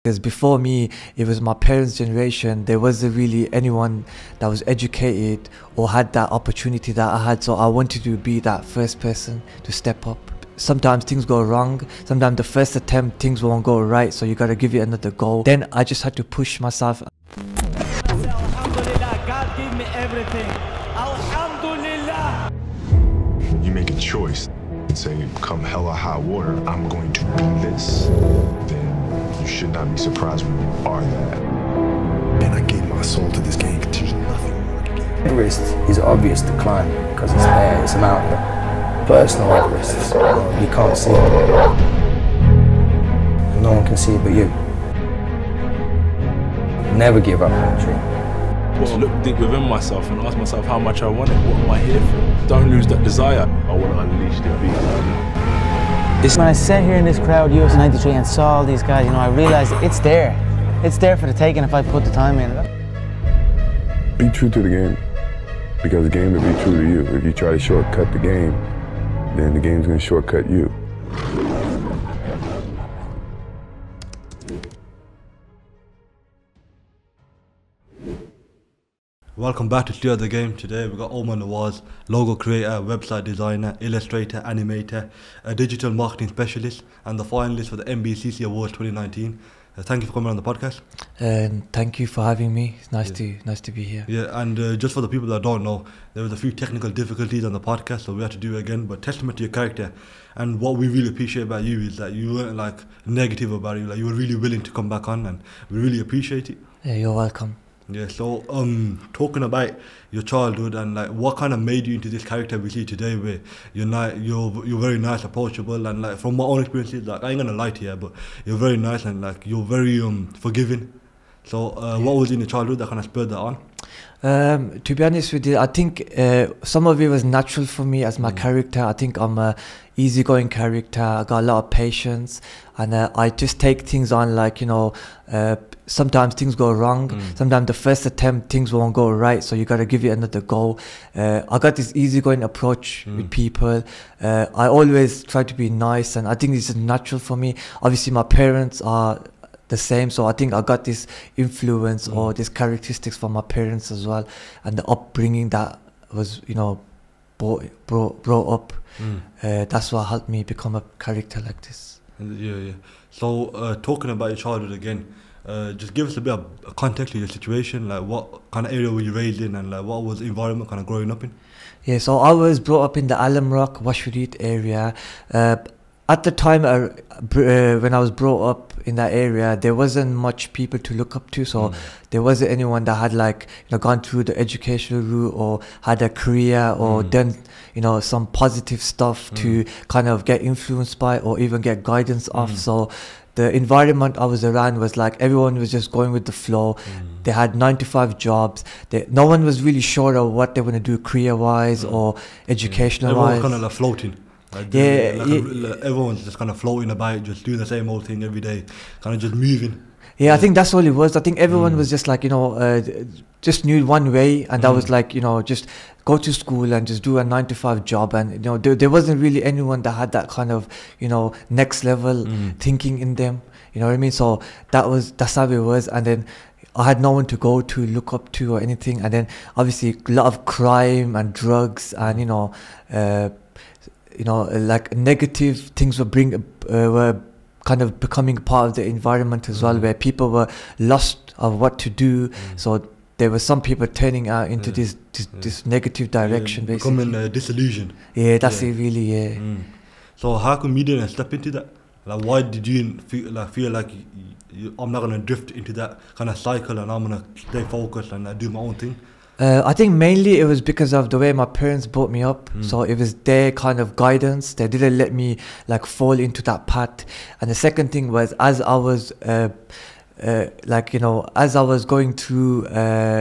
Because before me, it was my parents' generation. There wasn't really anyone that was educated or had that opportunity that I had. So I wanted to be that first person to step up. Sometimes things go wrong. Sometimes the first attempt, things won't go right. So you got to give it another go. Then I just had to push myself. Alhamdulillah, God gave me everything. Alhamdulillah. When you make a choice and say, come hell or high water, I'm going to be this, then you should not be surprised when you are that. And I gave my soul to this game. There's nothing more I can give. Everest is obvious to climb because it's there, it's a mountain. Personal Everest, you can't see it. No one can see it but you. Never give up on a dream. Well, look deep within myself and ask myself how much I want it, what am I here for? Don't lose that desire. I want to unleash the beast. When I sat here in this crowd, UFC 93, and saw all these guys, you know, I realized it's there. It's there for the taking if I put the time in. Be true to the game, because the game will be true to you. If you try to shortcut the game, then the game's going to shortcut you. Welcome back to Steer the Game. Today we've got Omar Nawaz, logo creator, website designer, illustrator, animator, a digital marketing specialist, and the finalist for the MBCC Awards 2019. Thank you for coming on the podcast. And thank you for having me. It's nice to be here. Yeah, and just for the people that don't know, there was a few technical difficulties on the podcast, so we had to do it again. But testament to your character, and what we really appreciate about you is that you weren't like negative about it. Like, you were really willing to come back on, and we really appreciate it. Yeah, you're welcome. Yeah, so talking about your childhood and like what kind of made you into this character we see today, where you're very nice, approachable, and like from my own experiences, like I ain't gonna lie to you, but you're very nice and like you're very forgiving. So what was in your childhood that kind of spurred that on? To be honest with you, I think some of it was natural for me as my character. I think I'm a easygoing character. I got a lot of patience, and I just take things on like, you know, sometimes things go wrong. Sometimes the first attempt, things won't go right. So you got to give it another go. I got this easygoing approach with people. I always try to be nice, and I think this is natural for me. Obviously, my parents are the same, so I think I got this influence or these characteristics from my parents as well, and the upbringing that was, you know, brought up. That's what helped me become a character like this. Yeah. So talking about your childhood again, just give us a bit of context of your situation, like what kind of area were you raised in, and like what was the environment kind of growing up in? Yeah, so I was brought up in the Alam Rock, Washurit area. At the time when I was brought up in that area, there wasn't much people to look up to, so there wasn't anyone that had, like, you know, gone through the educational route or had a career or done, you know, some positive stuff to kind of get influenced by or even get guidance off. So the environment I was around was like everyone was just going with the flow. They had 9-to-5 jobs. No one was really sure of what they want to do career-wise or educational-wise. Everyone was kind of like floating. Like everyone's just kind of floating about, just doing the same old thing every day, kind of just moving. Yeah, I think that's all it was. I think everyone was just like, you know, just knew one way, and that was like, you know, just go to school and just do a 9-to-5 job. And, you know, there wasn't really anyone that had that kind of, you know, next level thinking in them. You know what I mean? So that's how it was. And then I had no one to go to, look up to or anything. And then obviously a lot of crime and drugs and, you know, like negative things were kind of becoming part of the environment as well, where people were lost of what to do. So there were some people turning out into this negative direction, basically. Becoming disillusioned. Yeah, that's it really, So how come you didn't step into that? Like, why did you feel like I'm not going to drift into that kind of cycle and I'm going to stay focused and do my own thing? I think mainly it was because of the way my parents brought me up. So it was their kind of guidance. They didn't let me like fall into that path. And the second thing was, as I was like, you know, as I was going through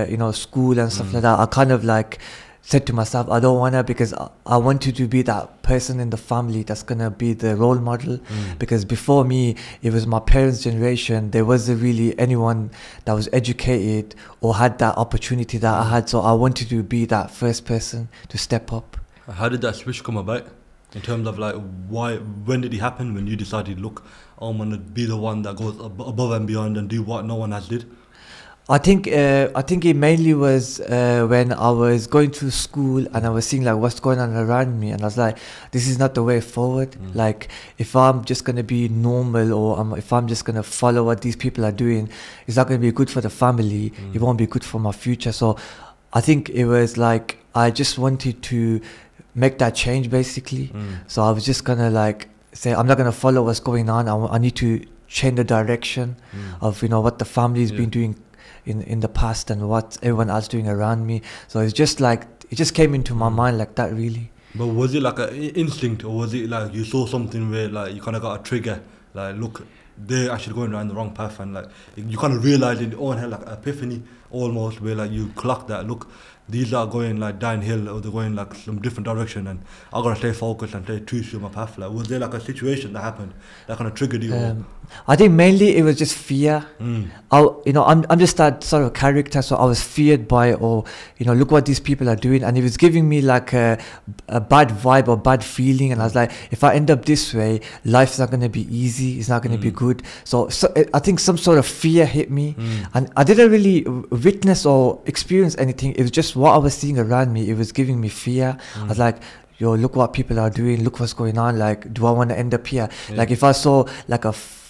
you know, school and stuff like that, I kind of like said to myself, I don't wanna, because I wanted to be that person in the family that's gonna be the role model. Because before me, it was my parents' generation. There wasn't really anyone that was educated or had that opportunity that I had. So I wanted to be that first person to step up. How did that switch come about? In terms of like when did it happen? When you decided, look, I'm gonna be the one that goes above and beyond and do what no one else did. I think it mainly was when I was going through school and I was seeing like what's going on around me, and I was like, this is not the way forward. Like if I'm just gonna be normal, or if I'm just gonna follow what these people are doing, it's not gonna be good for the family. It won't be good for my future. So I think it was like I just wanted to make that change basically. So I was just gonna like say, I'm not gonna follow what's going on. I need to change the direction of what the family's been doing in the past and what everyone else doing around me. So it's just like it just came into my mind like that, really. But was it like an instinct, or was it like you saw something where like you kind of got a trigger, like look, they're actually going down the wrong path, and like you kind of realized in your own head, like epiphany almost, where like you clocked that, look, these are going like downhill, or they're going like some different direction, and I gotta stay focused and stay true to my path. Like, was there like a situation that happened that kind of triggered you? I think mainly it was just fear. I'm just that sort of character, so I was feared by, look what these people are doing, and it was giving me like a bad vibe or bad feeling, and I was like, if I end up this way, life's not going to be easy, it's not going to be good. So I think some sort of fear hit me, and I didn't really witness or experience anything. It was just what I was seeing around me. It was giving me fear. I was like, yo, look what people are doing, look what's going on, like, do I want to end up here? Like, if I saw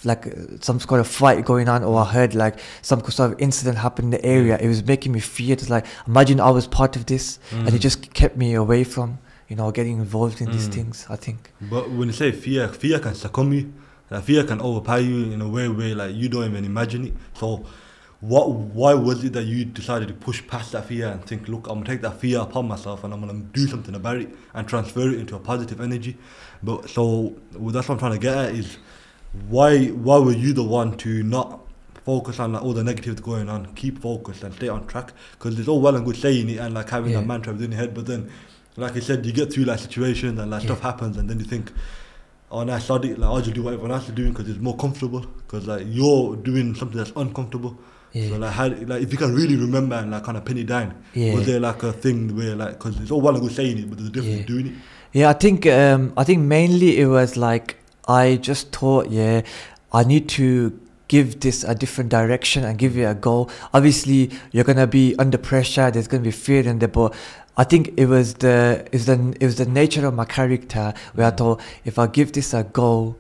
like some sort of fight going on, or I heard like some sort of incident happen in the area, it was making me fear. It's like, imagine I was part of this, and it just kept me away from getting involved in these things, I think. But when you say fear can succumb you, like, fear can overpower you in a way where like you don't even imagine it. So why was it that you decided to push past that fear and think, look, I'm gonna take that fear upon myself and I'm gonna do something about it and transfer it into a positive energy? But so that's what I'm trying to get at is, why were you the one to not focus on like all the negatives going on, keep focused and stay on track? Because it's all well and good saying it and like having that mantra within your head, but then like you said, you get through like situations and like stuff happens, and then you think, oh, now I started, like, I'll just do what everyone else is doing because it's more comfortable, because like you're doing something that's uncomfortable. So like if you can really remember and like kind of pin it down, was there like a thing where like, because it's all well and good saying it, but there's a difference in doing it? I think mainly it was like, I just thought, I need to give this a different direction and give it a go. Obviously you're gonna be under pressure, there's gonna be fear in there, but I think it was the nature of my character where I thought, if I give this a go,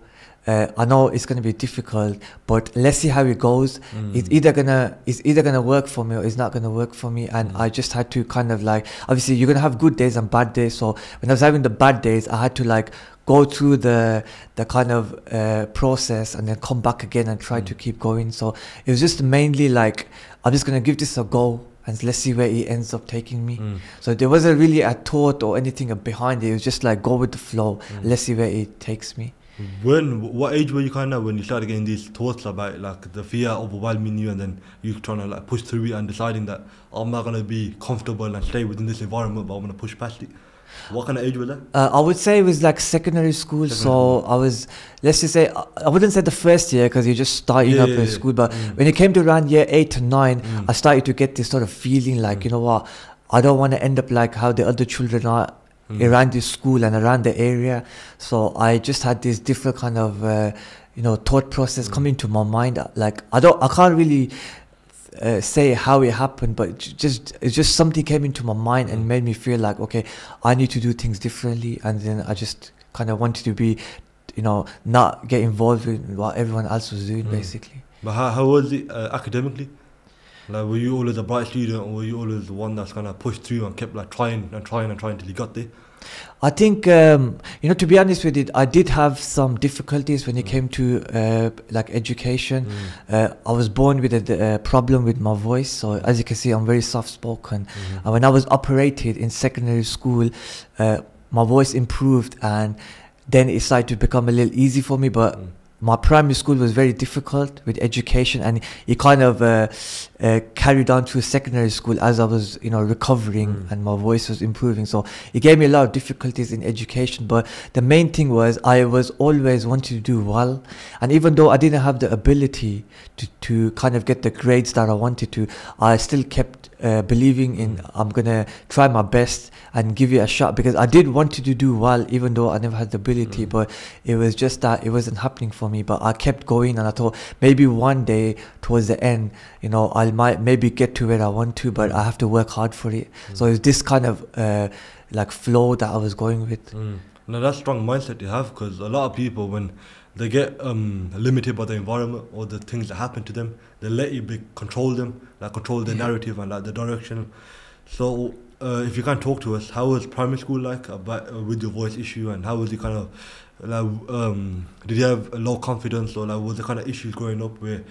I know it's going to be difficult, but let's see how it goes. It's either gonna work for me or it's not gonna work for me. And I just had to kind of like, obviously you're gonna have good days and bad days. So when I was having the bad days, I had to like go through the kind of process and then come back again and try to keep going. So it was just mainly like, I'm just gonna give this a go and let's see where it ends up taking me. So there wasn't really a thought or anything behind it. It was just like, go with the flow. Let's see where it takes me. What age were you kind of when you started getting these thoughts about like the fear overwhelming you, and then you trying to like push through it and deciding that I'm not going to be comfortable and stay within this environment, but I'm going to push past it? What kind of age was that? I would say it was like secondary school. So I was, let's just say, I wouldn't say the first year because you just starting up in school, but when it came to around year 8 to 9, I started to get this sort of feeling like, you know what, I don't want to end up like how the other children are around this school and around the area. So I just had this different kind of thought process coming to my mind. Like I can't really say how it happened, but it's just something came into my mind and made me feel like, okay, I need to do things differently. And then I just kind of wanted to be, not get involved in what everyone else was doing, basically. But how was it academically? Like, were you always a bright student, or were you always the one that's kind of pushed through and kept like trying till you got there? I think, to be honest with it, I did have some difficulties when it came to like education. I was born with a problem with my voice. So as you can see, I'm very soft spoken. And when I was operated in secondary school, my voice improved, and then it started to become a little easy for me. But my primary school was very difficult with education, and it kind of carried on to secondary school as I was, recovering and my voice was improving. So it gave me a lot of difficulties in education. But the main thing was I was always wanting to do well. And even though I didn't have the ability to kind of get the grades that I wanted to, I still kept believing in I'm going to try my best and give it a shot, because I did want to do well, even though I never had the ability. But it was just that it wasn't happening for me. But I kept going, and I thought maybe one day towards the end, I might maybe get to where I want to, but I have to work hard for it. So it's this kind of like flow that I was going with. Now that's strong mindset you have, because a lot of people, when they get limited by the environment or the things that happen to them, they let you control them, like control the narrative and like the direction. So if you can talk to us, how was primary school like about with your voice issue, and how was it kind of like did you have a low confidence, or like was there kind of issues growing up where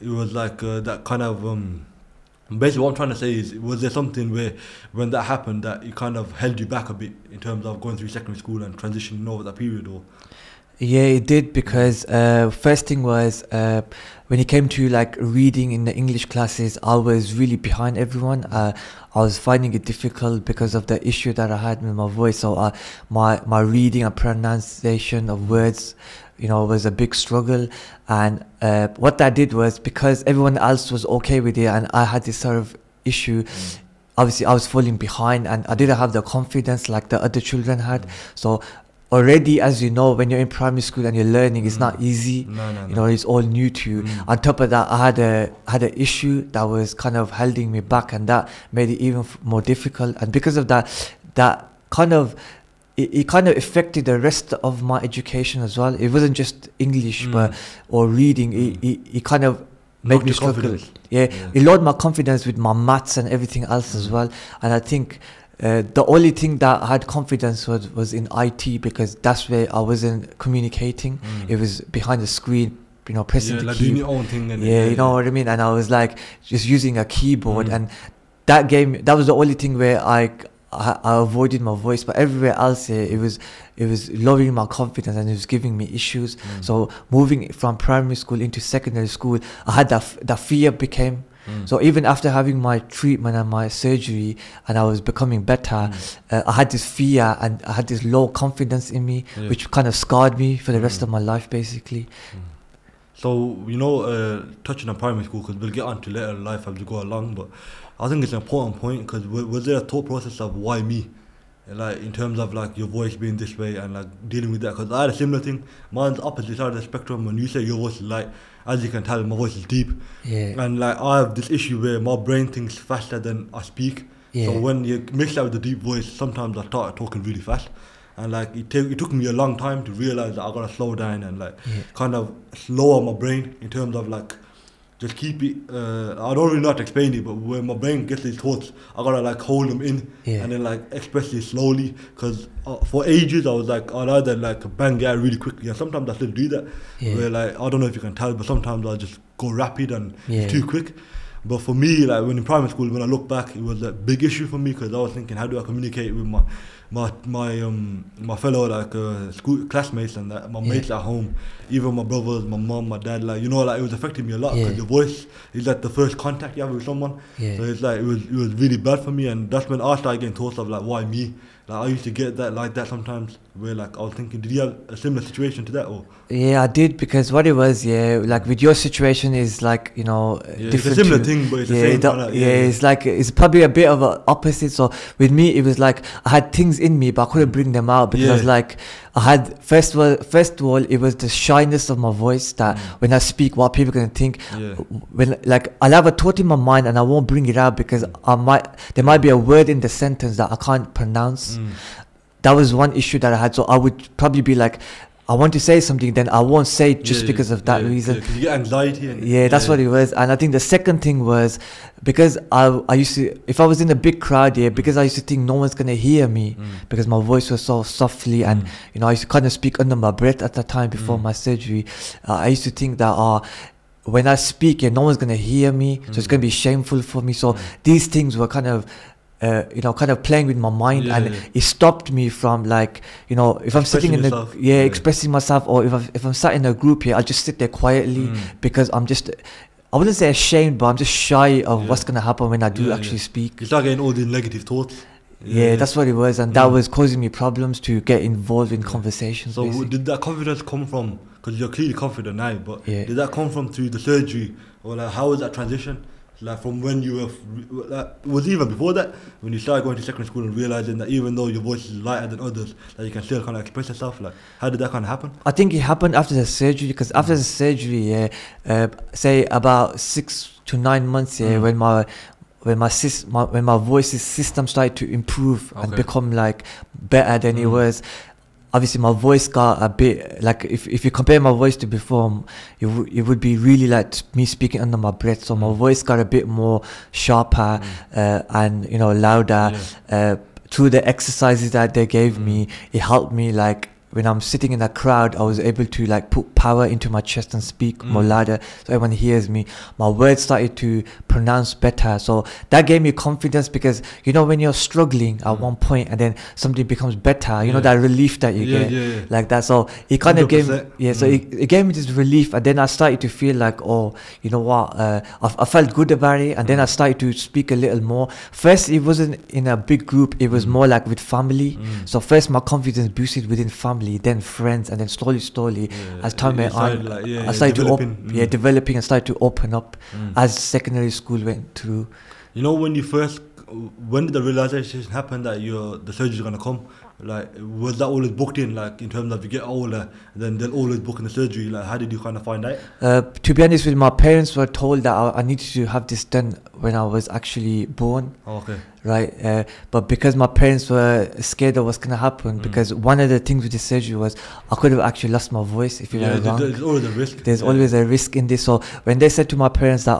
it was like that kind of basically what I'm trying to say is, was there something where when that happened that it kind of held you back a bit in terms of going through secondary school and transitioning over that period? Or yeah, it did, because first thing was when it came to like reading in the English classes, I was really behind everyone. I was finding it difficult because of the issue that I had with my voice. So my reading and pronunciation of words, was a big struggle. And what that did was, because everyone else was okay with it and I had this sort of issue, obviously I was falling behind and I didn't have the confidence like the other children had. So already, as you know, when you're in primary school and you're learning, it's not easy. No. It's all new to you. On top of that, I had an issue that was kind of holding me back, and that made it even more difficult. And because of that kind of it kind of affected the rest of my education as well. It wasn't just English or reading. It kind of made me struggle. It lowered my confidence with my maths and everything else as well. And I think the only thing that I had confidence was in IT, because that's where I wasn't communicating. It was behind the screen, pressing the like key. doing your own thing. And you know what I mean? And I was like just using a keyboard, and that was the only thing where I avoided my voice. But everywhere else, it was lowering my confidence and it was giving me issues. So moving from primary school into secondary school, I had that fear became. So even after having my treatment and my surgery and I was becoming better, I had this fear and I had this low confidence in me, which kind of scarred me for the rest of my life, basically. So, touching on primary school, because we'll get on to later in life as we go along, but I think it's an important point, because was there a thought process of why me? Like in terms of like your voice being this way and like dealing with that, because I had a similar thing. Mine's opposite side of the spectrum. When you say your voice is light, as you can tell, my voice is deep, and like I have this issue where my brain thinks faster than I speak. So when you mix that with the deep voice, sometimes I start talking really fast, and like it took me a long time to realize that I gotta slow down and like kind of slower my brain in terms of like just keep it. I don't really know how to explain it, but when my brain gets these thoughts, I gotta like hold them in and then like express it slowly. Because for ages I was like, I'd either like bang it out really quickly, and sometimes I still do that. Where like, I don't know if you can tell, but sometimes I just go rapid and it's too quick. But for me, like when in primary school, when I look back, it was a big issue for me, because I was thinking, how do I communicate with my fellow like school classmates and that, my mates at home, even my brothers, my mom, my dad, like like it was affecting me a lot, because your voice is like the first contact you have with someone. So it's like it was really bad for me, and that's when I started getting thoughts of like, why me? Like I used to get that like that sometimes, where like I was thinking, did you have a similar situation to that? Or I did, because what it was, like with your situation is like, different. It's a similar thing, but it's the same. It's like, it's probably a bit of an opposite. So with me, it was like I had things in me, but I couldn't bring them out, because I was like, I had first of all, it was the shyness of my voice, that when I speak, what people gonna think. When like I'll have a thought in my mind and I won't bring it out, because there might be a word in the sentence that I can't pronounce. That was one issue that I had. So I would probably be like, I want to say something, then I won't say it just because of that reason. You get anxiety. That's what it was. And I think the second thing was, because I used to, if I was in a big crowd, because I used to think no one's going to hear me, because my voice was so softly, and I used to kind of speak under my breath at the time before my surgery. I used to think that when I speak, no one's going to hear me, so it's going to be shameful for me. So these things were kind of kind of playing with my mind, and it stopped me from like, if I'm sitting in expressing myself, or if I'm sat in a group I'll just sit there quietly, because I wouldn't say ashamed, but I'm just shy of what's gonna happen when I do actually speak. You start getting all these negative thoughts. Yeah, that's what it was, and that was causing me problems to get involved in conversations. So basically. did that confidence come from, because you're clearly confident now, but did that come from through the surgery, or like how was that transition? Like from when you were, like, was it even before that, when you started going to secondary school and realizing that even though your voice is lighter than others, that you can still kind of express yourself? Like, how did that kind of happen? I think it happened after the surgery, because after the surgery, say about 6 to 9 months, when my voice system started to improve and become like better than it was. Obviously my voice got a bit like, if you compare my voice to before, it would be really like me speaking under my breath. So my voice got a bit more sharper and louder. Through the exercises that they gave me, it helped me, like when I'm sitting in a crowd, I was able to like put power into my chest and speak more louder, so everyone hears me. My words started to pronounce better, so that gave me confidence, because when you're struggling at one point and then something becomes better, that relief that you get, like that. So it kind of gave me, so it gave me this relief, and then I started to feel like, oh, you know what, I felt good about it, and then I started to speak a little more. First, it wasn't in a big group, it was more like with family. So first my confidence boosted within family, then friends, and then slowly as time went on, I started to developing and started to open up as secondary school went through. When did the realization happen that the surgery is going to come? Like, was that always booked in, like in terms of you get older, then they'll always book in the surgery? Like, how did you kind of find out? To be honest with you, my parents were told that I needed to have this done when I was actually born. Right, but because my parents were scared of what's going to happen, because one of the things with the surgery was I could have actually lost my voice if you were wrong. There's always a risk. There's always a risk in this. So when they said to my parents that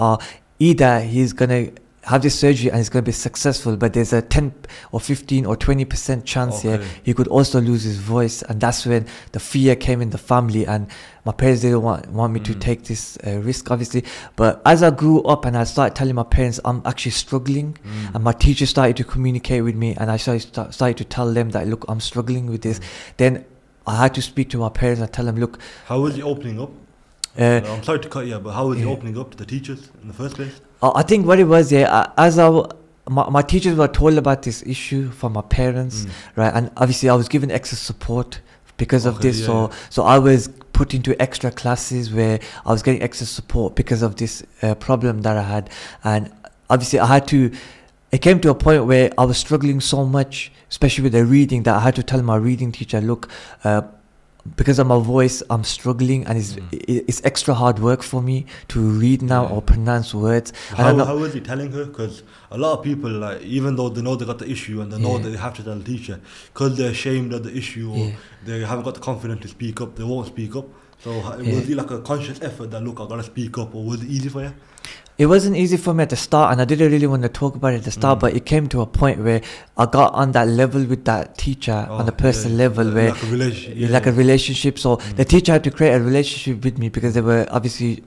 either he's going to have this surgery and it's going to be successful, but there's a 10 or 15 or 20% chance he could also lose his voice, and that's when the fear came in the family, and my parents didn't want me to take this risk, obviously. But as I grew up and I started telling my parents I'm actually struggling, and my teachers started to communicate with me, and I started to tell them that, look, I'm struggling with this, then I had to speak to my parents and tell them, look. How was he opening up? I'm sorry to cut you, but how was he opening up to the teachers in the first place? I think what it was, my teachers were told about this issue from my parents, right? And obviously I was given extra support because of this. So I was put into extra classes where I was getting extra support because of this problem that I had. And obviously it came to a point where I was struggling so much, especially with the reading, that I had to tell my reading teacher, look, because of my voice, I'm struggling, and it's extra hard work for me to read now or pronounce words. How was he telling her? Because a lot of people, like, even though they know they got the issue and they know that they have to tell the teacher, because they're ashamed of the issue or they haven't got the confidence to speak up, they won't speak up. So was it like a conscious effort that, look, I gotta speak up, or was it easy for you? It wasn't easy for me at the start, and I didn't really want to talk about it at the start, but it came to a point where I got on that level with that teacher, on a personal level, where like a relationship. So the teacher had to create a relationship with me, because they were obviously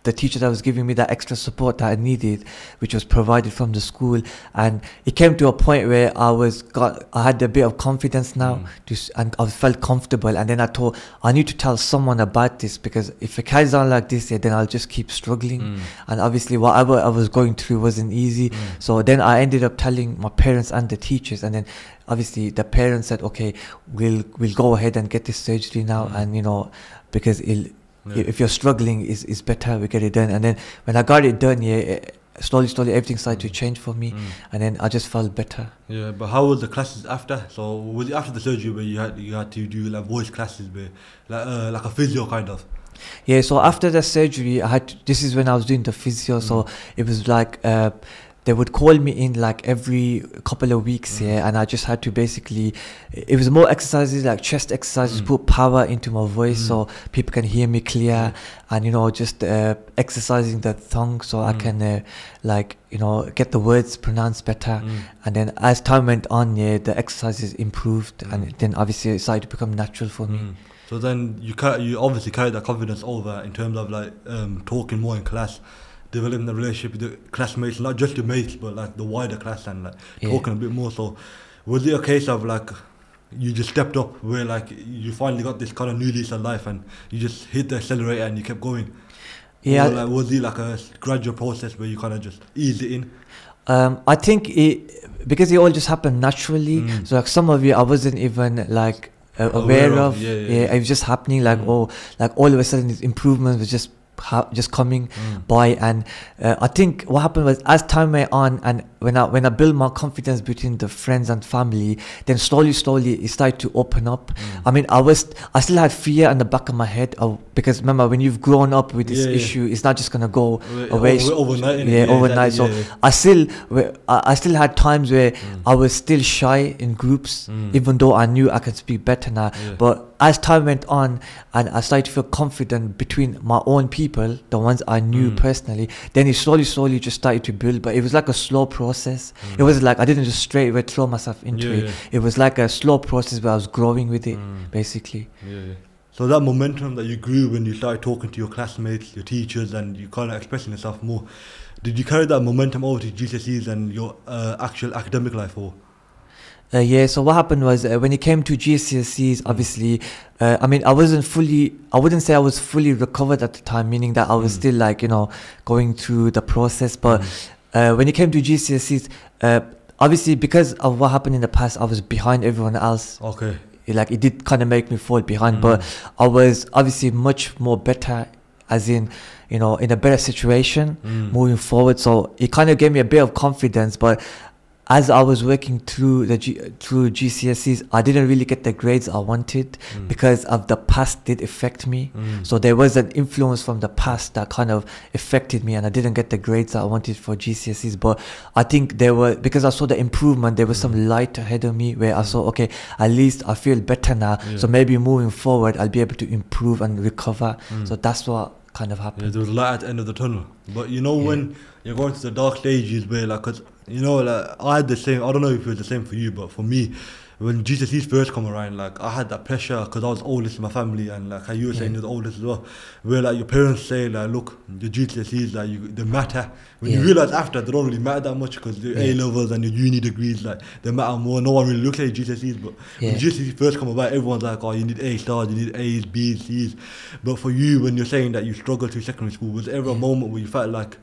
the teacher that was giving me that extra support that I needed, which was provided from the school. And it came to a point where I had a bit of confidence now, and I felt comfortable. And then I thought, I need to tell someone about this, because if it carries on like this, then I'll just keep struggling. And obviously whatever I was going through wasn't easy. So then I ended up telling my parents and the teachers, and then obviously the parents said, okay, we'll go ahead and get this surgery now, and because if you're struggling, it's better we get it done. And then when I got it done, slowly everything started to change for me, and then I just felt better. Yeah, but how was the classes after? So was it after the surgery where you had to do like voice classes, where like a physio kind of? Yeah, so after the surgery, this is when I was doing the physio. So it was like they would call me in like every couple of weeks, and I just had to basically, it was more exercises like chest exercises, put power into my voice so people can hear me clear, and just exercising the tongue so I can get the words pronounced better. And then as time went on, the exercises improved, and then obviously it started to become natural for me. So then you obviously carried that confidence over in terms of like talking more in class, developing the relationship with the classmates, not just your mates, but like the wider class, and like talking a bit more. So was it a case of like you just stepped up, where like you finally got this kind of new lease of life and you just hit the accelerator and you kept going? Yeah. Or like, was it like a gradual process where you kind of just eased it in? I think because it all just happened naturally. So like some of it I wasn't even like aware of. Yeah, it was just happening. Like like all of a sudden these improvements was just coming by. And I think what happened was, as time went on, and when I built my confidence between the friends and family, then slowly it started to open up. I mean, I still had fear in the back of my head because remember, when you've grown up with this issue, it's not just gonna go away overnight. Overnight. So I still had times where I was still shy in groups, even though I knew I could speak better now. But as time went on and I started to feel confident between my own people, the ones I knew personally, then it slowly just started to build. But it was like a slow process. It was like I didn't just straight away throw myself into it. It was like a slow process where I was growing with it, basically. So that momentum that you grew when you started talking to your classmates, your teachers, and you kind of expressing yourself more, did you carry that momentum over to GCSEs and your actual academic life? Or yeah, so what happened was when it came to GCSEs, obviously, I mean, I wouldn't say I was fully recovered at the time, meaning that I was still like, going through the process. But when it came to GCSEs, obviously, because of what happened in the past, I was behind everyone else. Okay. Like, it did kind of make me fall behind, but I was obviously much more better, as in, in a better situation moving forward. So it kind of gave me a bit of confidence. But as I was working through through GCSEs, I didn't really get the grades I wanted because of the past did affect me. So there was an influence from the past that kind of affected me, and I didn't get the grades I wanted for GCSEs. But I think because I saw the improvement, there was some light ahead of me where I saw, okay, at least I feel better now. So maybe moving forward, I'll be able to improve and recover. So that's what kind of happened. Yeah, there was light at the end of the tunnel. But when you're going through the dark stages where, like, cause, like, I had the same, I don't know if it was the same for you, but for me, when GCSEs first come around, like, I had that pressure because I was oldest in my family, and like how you were saying, you're the oldest as well, where like your parents say, like, look, the GCSEs, like, they matter. When you realise after, they don't really matter that much because the A-levels and your uni degrees, like, they matter more. No one really looks at your GCSEs, but when GCSEs first come about, everyone's like, oh, you need A stars, you need A's, B's, C's. But for you, when you're saying that you struggled through secondary school, was there ever a moment where you felt like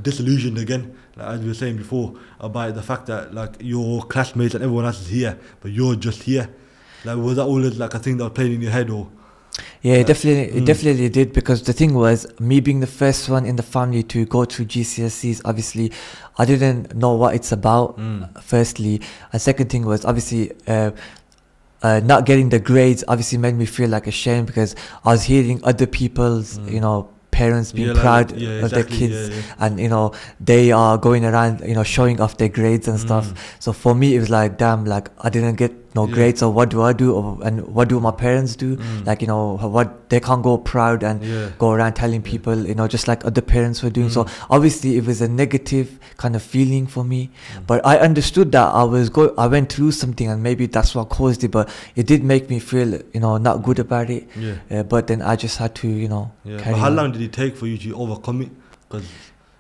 disillusioned again, like, as we were saying before, about the fact that, like, your classmates and everyone else is here but you're just here? Like, was that always like a thing that was playing in your head? Or it definitely did, because the thing was, me being the first one in the family to go through GCSEs, obviously I didn't know what it's about, firstly, and second thing was, obviously, not getting the grades obviously made me feel like ashamed, because I was hearing other people's parents being proud of their kids, and they are going around showing off their grades and stuff. So for me it was like, damn, like, I didn't get no grades, so what do I do, and what do my parents do? Like, what, they can't go proud and go around telling people, just like other parents were doing. So obviously it was a negative kind of feeling for me, but I understood that I went through something, and maybe that's what caused it, but it did make me feel not good about it. But then I just had to carry but how on. long did it take for you to overcome it? Because,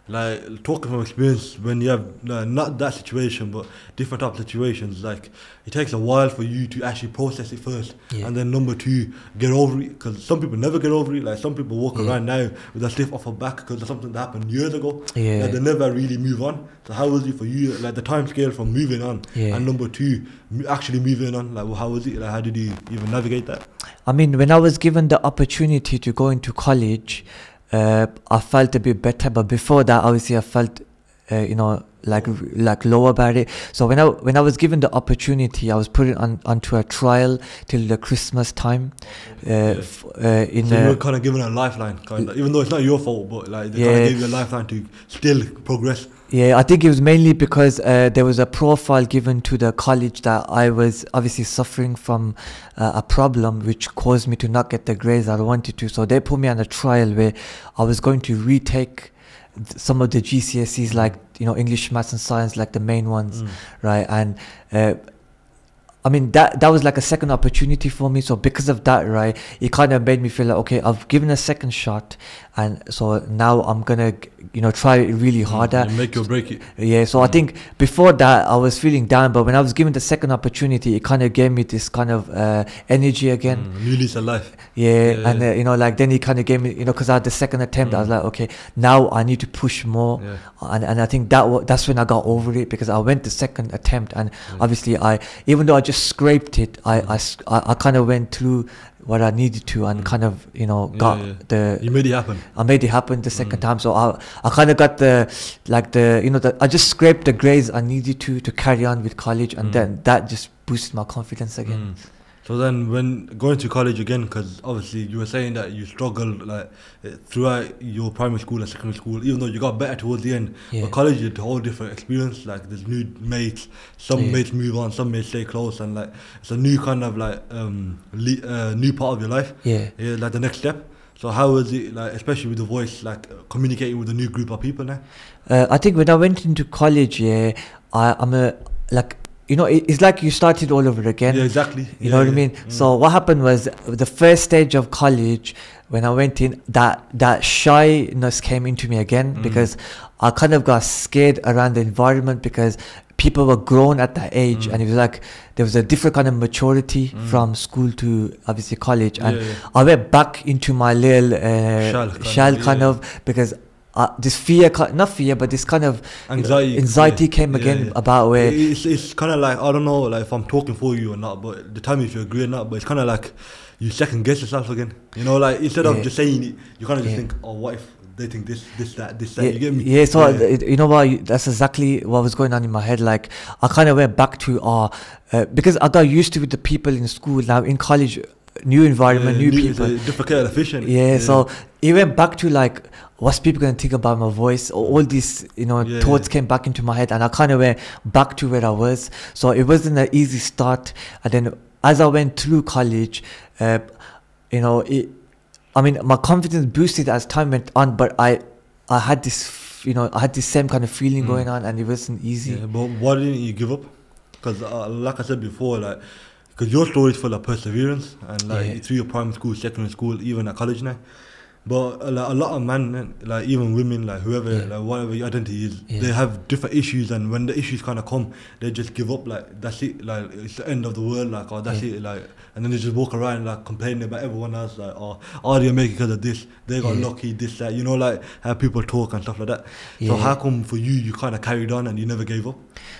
like, talking from experience, when you have not that situation but different type of situations, like, it takes a while for you to actually process it first, and then number two, get over it, because some people never get over it. Like, some people walk around now with a stiff upper back because of something that happened years ago. Like, they never really move on. So how was it for you, like, the time scale from moving on, and number two, actually moving on? Like, how was it? Like, how did you even navigate that? I mean, when I was given the opportunity to go into college, I felt a bit better, but before that, obviously, I felt, like low about it. So when I was given the opportunity, I was put onto a trial till the Christmas time. So you were kind of given a lifeline, even though it's not your fault, but like they kind of gave you a lifeline to still progress. I think it was mainly because there was a profile given to the college that I was obviously suffering from a problem which caused me to not get the grades I wanted to. So they put me on a trial where I was going to retake some of the GCSEs, like English, maths and science, like the main ones, right? And I mean, that was like a second opportunity for me. So because of that, right, it kind of made me feel like, okay, I've given a second shot, and so now I'm gonna, try it really harder. Make or break it. Yeah. So I think before that I was feeling down, but when I was given the second opportunity, it kind of gave me this kind of energy again. New lease of life. Yeah, and like then he kind of gave me, because I had the second attempt, I was like, okay, now I need to push more, and I think that's when I got over it, because I went the second attempt, and obviously even though I just scraped it, I kind of went through what I needed to, and kind of got the. You made it happen. I made it happen the second time, so I kind of got I just scraped the grades I needed to carry on with college, and then that just boosted my confidence again. So then, when going to college again, because obviously you were saying that you struggled like throughout your primary school and secondary school, even though you got better towards the end. But college is a whole different experience. Like there's new mates, some mates move on, some mates stay close, and like it's a new kind of like new part of your life. Like the next step. So how was it, like, especially with the voice, like communicating with a new group of people now? I think when I went into college, it's like you started all over again. Yeah, exactly. You know what I mean? So what happened was, the first stage of college, when I went in, that shyness came into me again, because I kind of got scared around the environment, because people were grown at that age, and it was like there was a different kind of maturity from school to obviously college, and I went back into my little shell kind of, because this fear, not fear, but this kind of anxiety came again about where it's kind of like, I don't know, like if I'm talking for you or not, but the time if you agree or not, but it's kind of like you second guess yourself again, like instead of just saying it, you kind of just think, oh, what if they think this, that, you get me? So you know what, that's exactly what was going on in my head. Like I kind of went back to because I got used to with the people in school. Now in college, new environment, new people, different kind of efficient. So it went back to like, what's people going to think about my voice? All these thoughts came back into my head, and I kind of went back to where I was. So it wasn't an easy start, and then as I went through college, my confidence boosted as time went on, but I had this same kind of feeling going on, and it wasn't easy. But why didn't you give up? Because like I said before, like, because your story is full of perseverance, and like through your primary school, secondary school, even at college now. But like, a lot of men, like even women, like whoever, like whatever your identity is, they have different issues, and when the issues kind of come, they just give up. Like that's it, like it's the end of the world, like, or that's it, like, and then they just walk around like complaining about everyone else, like, oh, they didn't make it because of this, they got lucky, this, that, like how people talk and stuff like that. So how come for you kind of carried on and you never gave up?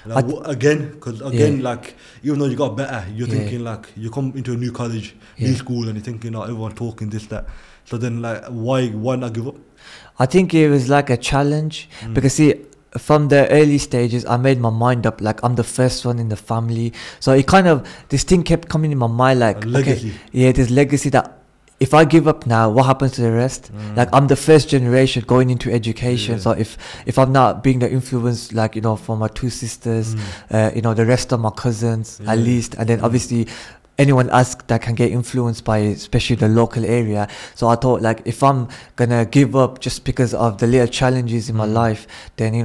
Like, because like even though you got better, you're thinking like you come into a new college, new school, and you're thinking, oh, everyone talking this, that. So then, like, why not give up? I think it was like a challenge, because see, from the early stages, I made my mind up, like I'm the first one in the family. So it kind of, this thing kept coming in my mind, like, legacy. This legacy that if I give up now, what happens to the rest? Like I'm the first generation going into education. So if I'm not being the influence, like, for my two sisters, the rest of my cousins at least, and then obviously anyone else that can get influenced by especially the local area. So I thought, like, if I'm gonna give up just because of the little challenges in my life, then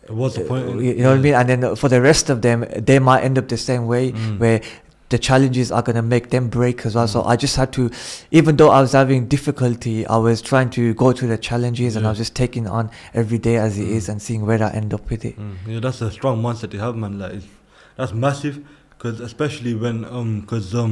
what's the point? You know what I mean? And then for the rest of them, they might end up the same way, where the challenges are gonna make them break as well. So I just had to, even though I was having difficulty, I was trying to go through the challenges, and I was just taking on every day as it is, and seeing where I end up with it. Yeah, that's a strong mindset to have, man. Like, that's massive. Because especially when, because a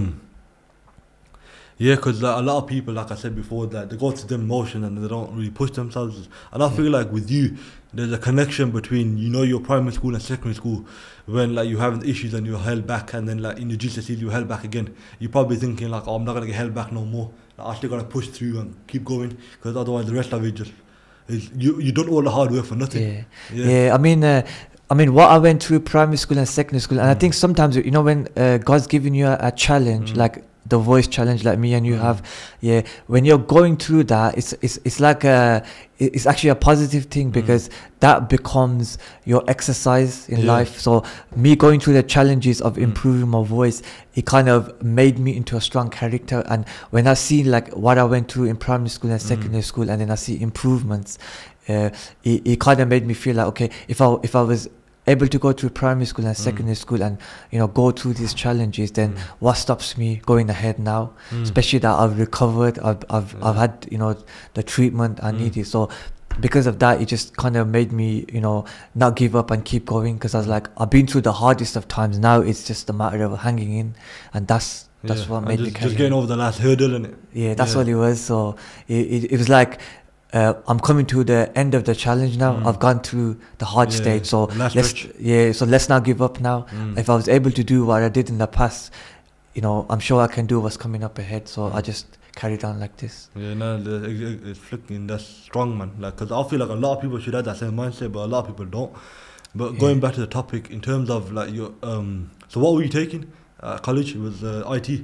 lot of people, like I said before, that they go to the emotion and they don't really push themselves. And I feel like with you, there's a connection between, your primary school and secondary school, when like you're having issues and you're held back, and then like in your GCSEs you're held back again. You're probably thinking like, oh, I'm not going to get held back no more. Like, I still got to push through and keep going, because otherwise the rest of it just, you done all the hard work for nothing. I mean, what I went through primary school and secondary school, and I think sometimes, when God's giving you a challenge, like the voice challenge, like me and you have, when you're going through that, it's like it's actually a positive thing, because that becomes your exercise in life. So me going through the challenges of improving my voice, it kind of made me into a strong character. And when I see like what I went through in primary school and secondary school, and then I see improvements, it kind of made me feel like, okay, if I was able to go through primary school and secondary school and go through these challenges, then what stops me going ahead now? Especially that I've recovered, I've had the treatment I needed. So because of that, it just kind of made me not give up and keep going, because I was like, I've been through the hardest of times. Now it's just a matter of hanging in, and that's what made me just getting over the last hurdle, innit? Yeah, that's what it was. So it was like, I'm coming to the end of the challenge now. I've gone through the hard stage, so let's not give up now. If I was able to do what I did in the past, I'm sure I can do what's coming up ahead. So I just carried on like this. Yeah, no, it's flicking. That's strong, man. Like, because I feel like a lot of people should have that same mindset, but a lot of people don't. But going back to the topic, in terms of like your so what were you taking at college? It was IT.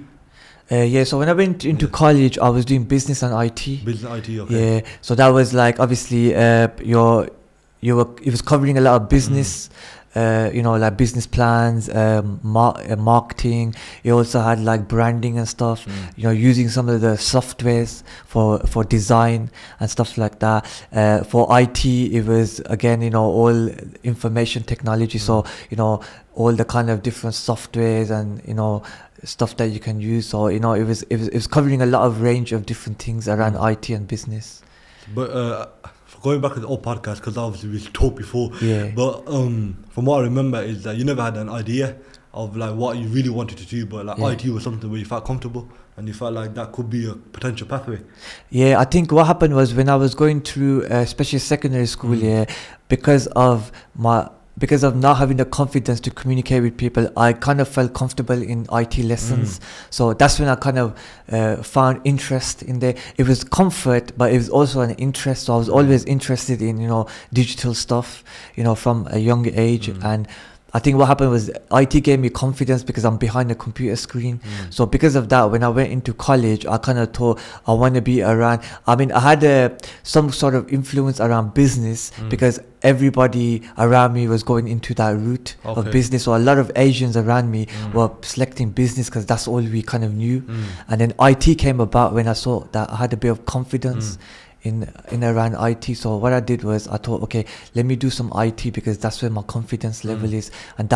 So when I went into college, I was doing business and IT. Business and IT, okay. Yeah, so that was like, obviously, it was covering a lot of business, like business plans, marketing. It also had like branding and stuff, using some of the softwares for design and stuff like that. For IT, it was, again, all information technology. So, all the kind of different softwares and, stuff that you can use. So, it was covering a lot of range of different things around IT and business. But going back to the old podcast, because obviously we talked before, but from what I remember is that you never had an idea of like what you really wanted to do, but like IT was something where you felt comfortable and you felt like that could be a potential pathway. Yeah, I think what happened was, when I was going through especially secondary school, because of not having the confidence to communicate with people, I kind of felt comfortable in IT lessons. So that's when I kind of found interest in there. It was comfort, but it was also an interest. So I was always interested in, digital stuff, from a young age. And I think what happened was, IT gave me confidence because I'm behind a computer screen. So because of that, when I went into college, I kind of thought I want to be around. I mean, I had some sort of influence around business because everybody around me was going into that route of business. So a lot of Asians around me were selecting business because that's all we kind of knew. And then IT came about when I saw that I had a bit of confidence in around IT. So what I did was, I thought, okay, let me do some IT because that's where my confidence level is. And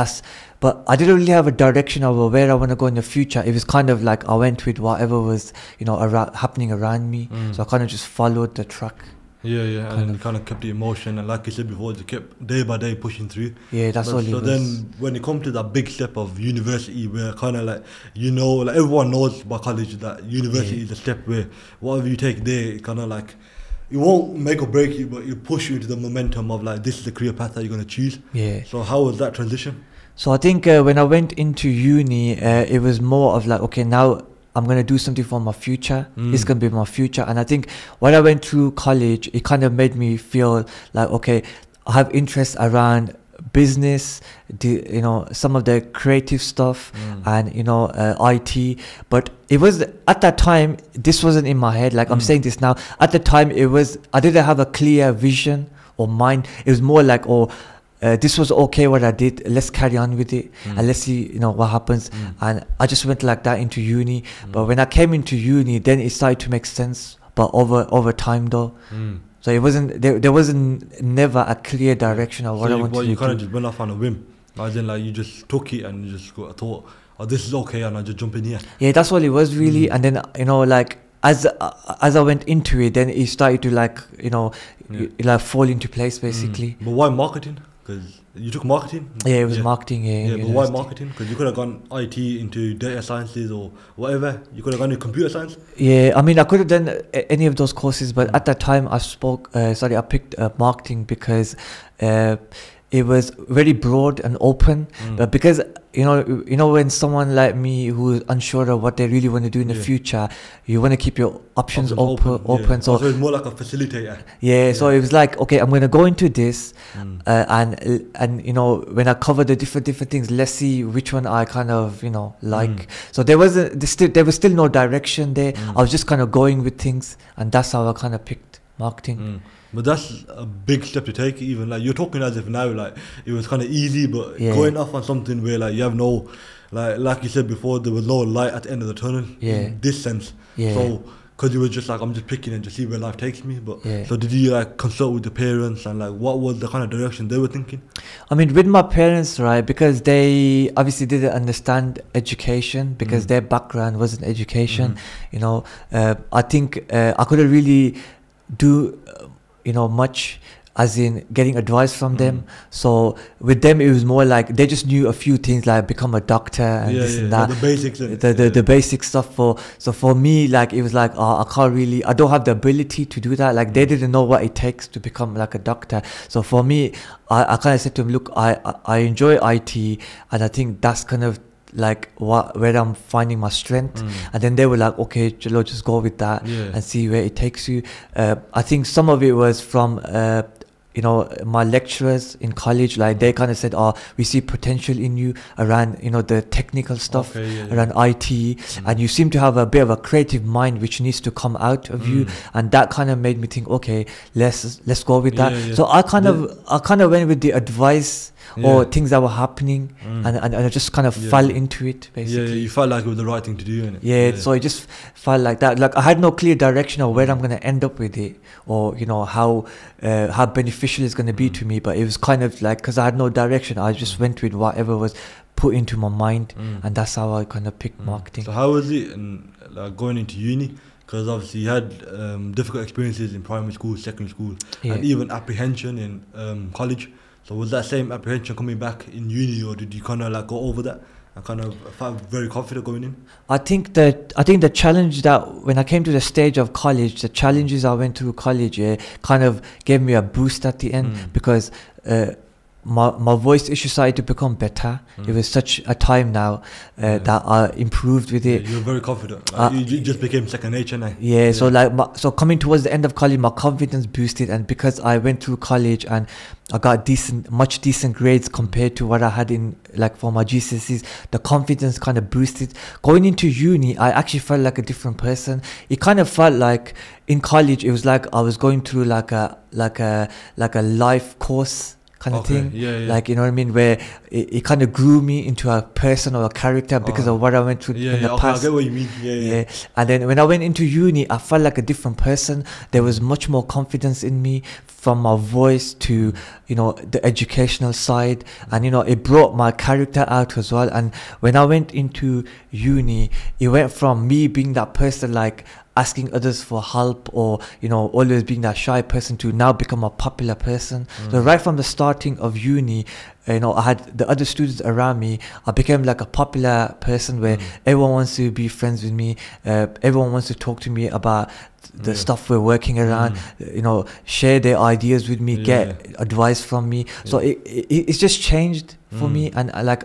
but I didn't really have a direction of where I want to go in the future. It was kind of like I went with whatever was, happening around me. So I kind of just followed the track. Yeah, and you kind of kept the emotion, and like you said before, you kept day by day pushing through. Yeah, that's all it was. So then when it comes to that big step of university, where kind of like, like everyone knows by college that university is a step where whatever you take there, it kind of like, it won't make or break you, but it push you into the momentum of like, this is the career path that you're going to choose. Yeah. So how was that transition? So I think when I went into uni, it was more of like, okay, now I'm going to do something for my future. It's going to be my future. And I think when I went through college, it kind of made me feel like, okay, I have interest around business, some of the creative stuff, and IT. But it was, at that time, this wasn't in my head. Like I'm saying this now, at the time I didn't have a clear vision or mind. It was more like, this was okay what I did, let's carry on with it and let's see what happens. And I just went like that into uni. But when I came into uni, then it started to make sense, but over time though. So it wasn't there wasn't never a clear direction of what I wanted to do. You kind of just went off on a whim, as in like you just took it and you just thought, this is okay, and I just jump in here. Yeah, that's all it was really. And then like as I went into it, then it started to like like fall into place basically. But why marketing? Because you took marketing? Yeah, it was marketing. Yeah, but why marketing? Because you could have gone IT into data sciences or whatever. You could have gone into computer science. Yeah, I mean, I could have done any of those courses, but at that time I picked marketing because it was very broad and open. But because when someone like me who's unsure of what they really want to do in the future, you want to keep your options open. So it's more like a facilitator. Yeah, so it was like, okay, I'm going to go into this, and when I cover the different things, let's see which one I kind of like. So there was still no direction there. I was just kind of going with things, and that's how I kind of picked marketing. But that's a big step to take. Even like you're talking as if now like it was kind of easy, but going off on something where like you have no, like you said before, there was no light at the end of the tunnel. In this sense. So because you were just like, I'm just picking and just see where life takes me. But Yeah. so did you like consult with the parents and like what was the kind of direction they were thinking? I mean, with my parents, right, because they obviously didn't understand education, because their background wasn't education. You know, I think I couldn't really do, you know, much as in getting advice from them. So with them, it was more like they just knew a few things, like become a doctor and this and that. The basics. The basic stuff. So for me, like, it was like, I can't really, I don't have the ability to do that. Like, they didn't know what it takes to become like a doctor. So for me, I kind of said to them, look, I enjoy IT, and I think that's kind of like where I'm finding my strength. And then they were like, okay, Jalo, just go with that and see where it takes you. I think some of it was from you know, my lecturers in college, like they kind of said, oh, we see potential in you around, you know, the technical stuff, around IT, and you seem to have a bit of a creative mind which needs to come out of you. And that kind of made me think, okay, let's go with that. So I kind of went with the advice or things that were happening, and I just kind of fell into it, basically. Yeah, you felt like it was the right thing to do, innit? So it just felt like that. Like, I had no clear direction of where I'm going to end up with it, or, you know, how beneficial it's going to be to me. But it was kind of like, because I had no direction, I just went with whatever was put into my mind, and that's how I kind of picked marketing. So how was it like going into uni? Because obviously you had difficult experiences in primary school, secondary school, and even apprehension in college. So was that same apprehension coming back in uni, or did you kind of like go over that and kind of felt very confident going in? I think the challenge that when I came to the stage of college, the challenges I went through college, kind of gave me a boost at the end, because my voice issue started to become better. It was such a time now that I improved with it. You were very confident. You just became second nature now. So like, so coming towards the end of college, my confidence boosted, and because I went through college and I got much decent grades compared to what I had in, like, for my GCSEs, the confidence kind of boosted. Going into uni, I actually felt like a different person. It kind of felt like in college, it was like I was going through like a life course kind of thing, like, you know what I mean, where it kind of grew me into a person or a character because of what I went through in the past. I get what you mean. And then when I went into uni, I felt like a different person. There was much more confidence in me, from my voice to, you know, the educational side, and, you know, it brought my character out as well. And when I went into uni, it went from me being that person, like, asking others for help, or, you know, always being that shy person, to now become a popular person. So right from the starting of uni, you know, I had the other students around me. I became like a popular person where everyone wants to be friends with me. Everyone wants to talk to me about the stuff we're working around, you know, share their ideas with me, get advice from me. So it's just changed for me. And like,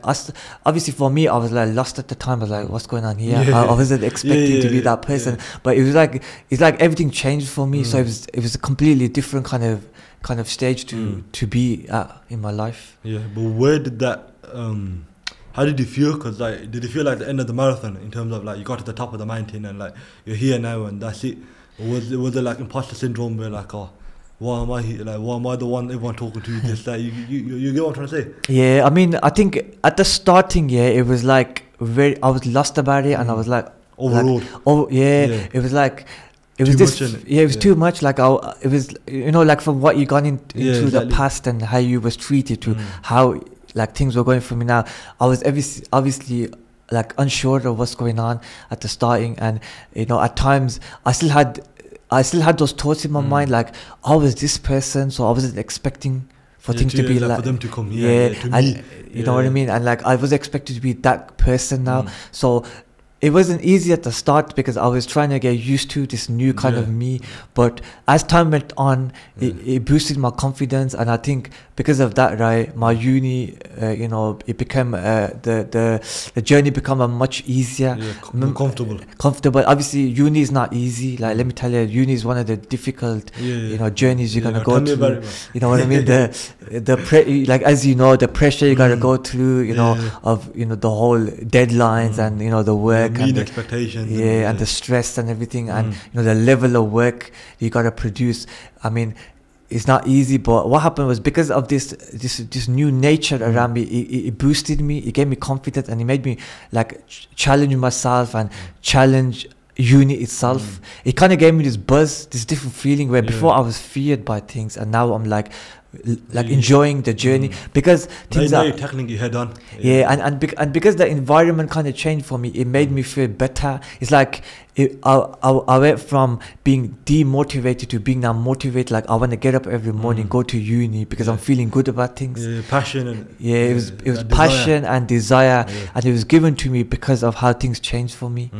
obviously for me, I was like lost at the time. I was like, what's going on here? I wasn't expecting to be that person, but it was like, it's like everything changed for me. So it was a completely different kind of stage to be at in my life. But where did that how did you feel? Because like, did you feel like the end of the marathon, in terms of like you got to the top of the mountain and like you're here now and that's it? Or was it like imposter syndrome, where like, oh, why am I here? Like, why am I the one everyone talking to? This, like, you get what I'm trying to say? Yeah, I mean, I think at the starting, it was like I was lost about it, and I was like overruled. It was like, it was it was too much. Like, it was, you know, like, from what you got into the past and how you was treated to how, like, things were going for me now. I was obviously like unsure of what's going on at the starting, and, you know, at times I still had those thoughts in my mind, like, I was this person, so I wasn't expecting for things to be like for them to come to me. You know what I mean? And like, I was expected to be that person now. So it wasn't easy at the start, because I was trying to get used to this new kind of me. But as time went on, it boosted my confidence, and I think because of that, right, my uni, you know, it became the journey become a much easier, comfortable. Obviously, uni is not easy. Like, let me tell you, uni is one of the difficult, you know, journeys you're gonna go through. You know what I mean? Like, as you know, the pressure you gotta go through, you know, of, you know, the whole deadlines and, you know, the work and the expectations, and the stress and everything, and, you know, the level of work you gotta produce. I mean, it's not easy, but what happened was, because of this new nature around me, it boosted me, it gave me confidence, and it made me like challenge myself and challenge uni itself. It kind of gave me this buzz, this different feeling where before I was feared by things, and now I'm like enjoying the journey because things now are you're tackling your head on. and because the environment kind of changed for me, it made me feel better. It's like I went from being demotivated to being now motivated. Like I want to get up every morning, go to uni because I'm feeling good about things. Passion and it was passion and desire, and it was given to me because of how things changed for me,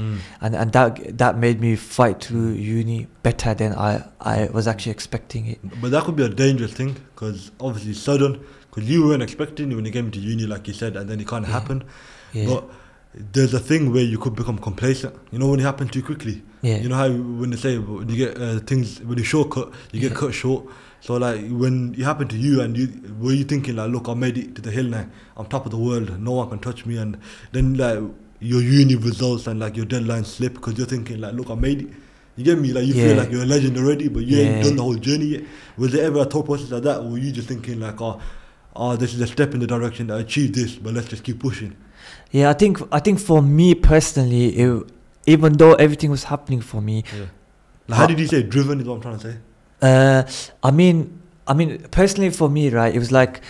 and that made me fight through uni better than I was actually expecting it. But that could be a dangerous thing because obviously sudden, because you weren't expecting it when you came to uni, like you said, and then it can't happen. But there's a thing where you could become complacent. You know, when it happens too quickly. You know how when they say when you get things, when you shortcut, you get cut short. So like when it happened to you and were you thinking like, look, I made it to the hill now, I'm top of the world, no one can touch me, and then like your uni results and like your deadline slip because you're thinking like, look, I made it. You get me? Like you feel like you're a legend already, but you ain't done the whole journey yet. Was there ever a thought process like that, or were you just thinking like, oh, this is a step in the direction that I achieved this, but let's just keep pushing? Yeah, I think for me personally, even though everything was happening for me, like how did you say driven is what I'm trying to say? I mean personally for me, right, it was like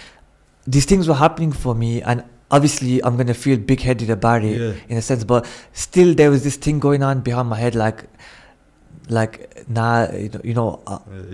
these things were happening for me, and obviously I'm gonna feel big-headed about it in a sense, but still there was this thing going on behind my head, like nah, it's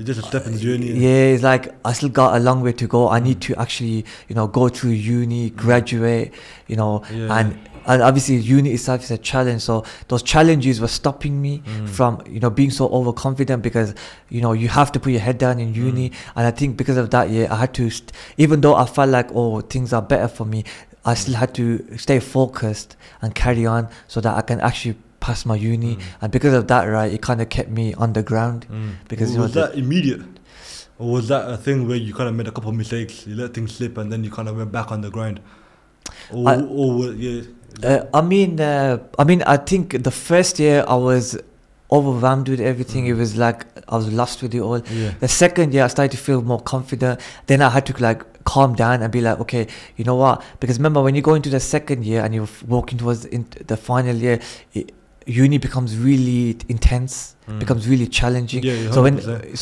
just a step in the journey. It's like I still got a long way to go. I need to actually go through uni, graduate, and obviously uni itself is a challenge, so those challenges were stopping me from being so overconfident, because you have to put your head down in uni, and I think because of that I had to even though I felt like things are better for me, I still had to stay focused and carry on so that I can actually pass my uni, and because of that, right, it kind of kept me on the ground. Because was that immediate, or was that a thing where you kind of made a couple of mistakes, you let things slip, and then you kind of went back on the grind? I mean, I think the first year I was overwhelmed with everything. It was like I was lost with it all. The second year I started to feel more confident. Then I had to like calm down and be like, okay, you know what? Because remember, when you go into the second year and you're walking towards the final year, uni becomes really intense, becomes really challenging. So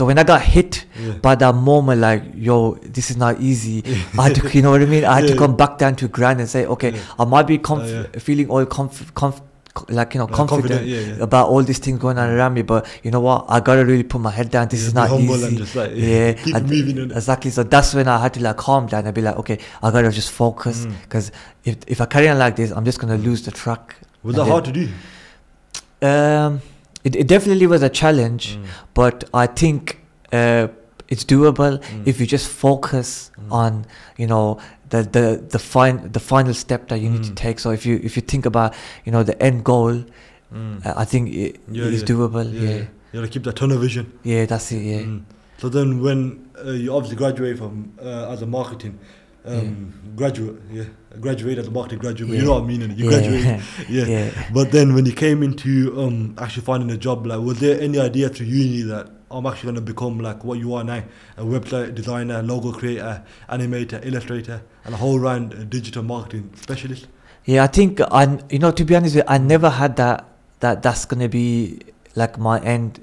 when I got hit by that moment, like, yo, this is not easy. I had to, you know what I mean? I had to come back down to ground and say, okay, I might be feeling all confident about all these things going on around me, but you know what? I gotta really put my head down. This is not easy. And just like, keep moving. Exactly. So that's when I had to like calm down and be like, okay, I gotta just focus, because if I carry on like this, I'm just gonna lose the track. Was that hard to do? It definitely was a challenge, but I think it's doable if you just focus on the final step that you need to take. So if you think about the end goal, I think it is doable. You gotta keep that tunnel vision. That's it. So then when you obviously graduate from as a marketing graduate as a marketing graduate, you know what I mean, and you graduate. But then when you came into actually finding a job, like, was there any idea through uni that I'm actually going to become like what you are now, a website designer, logo creator, animator, illustrator, and a whole round digital marketing specialist? I think to be honest with you, I never had that's going to be like my end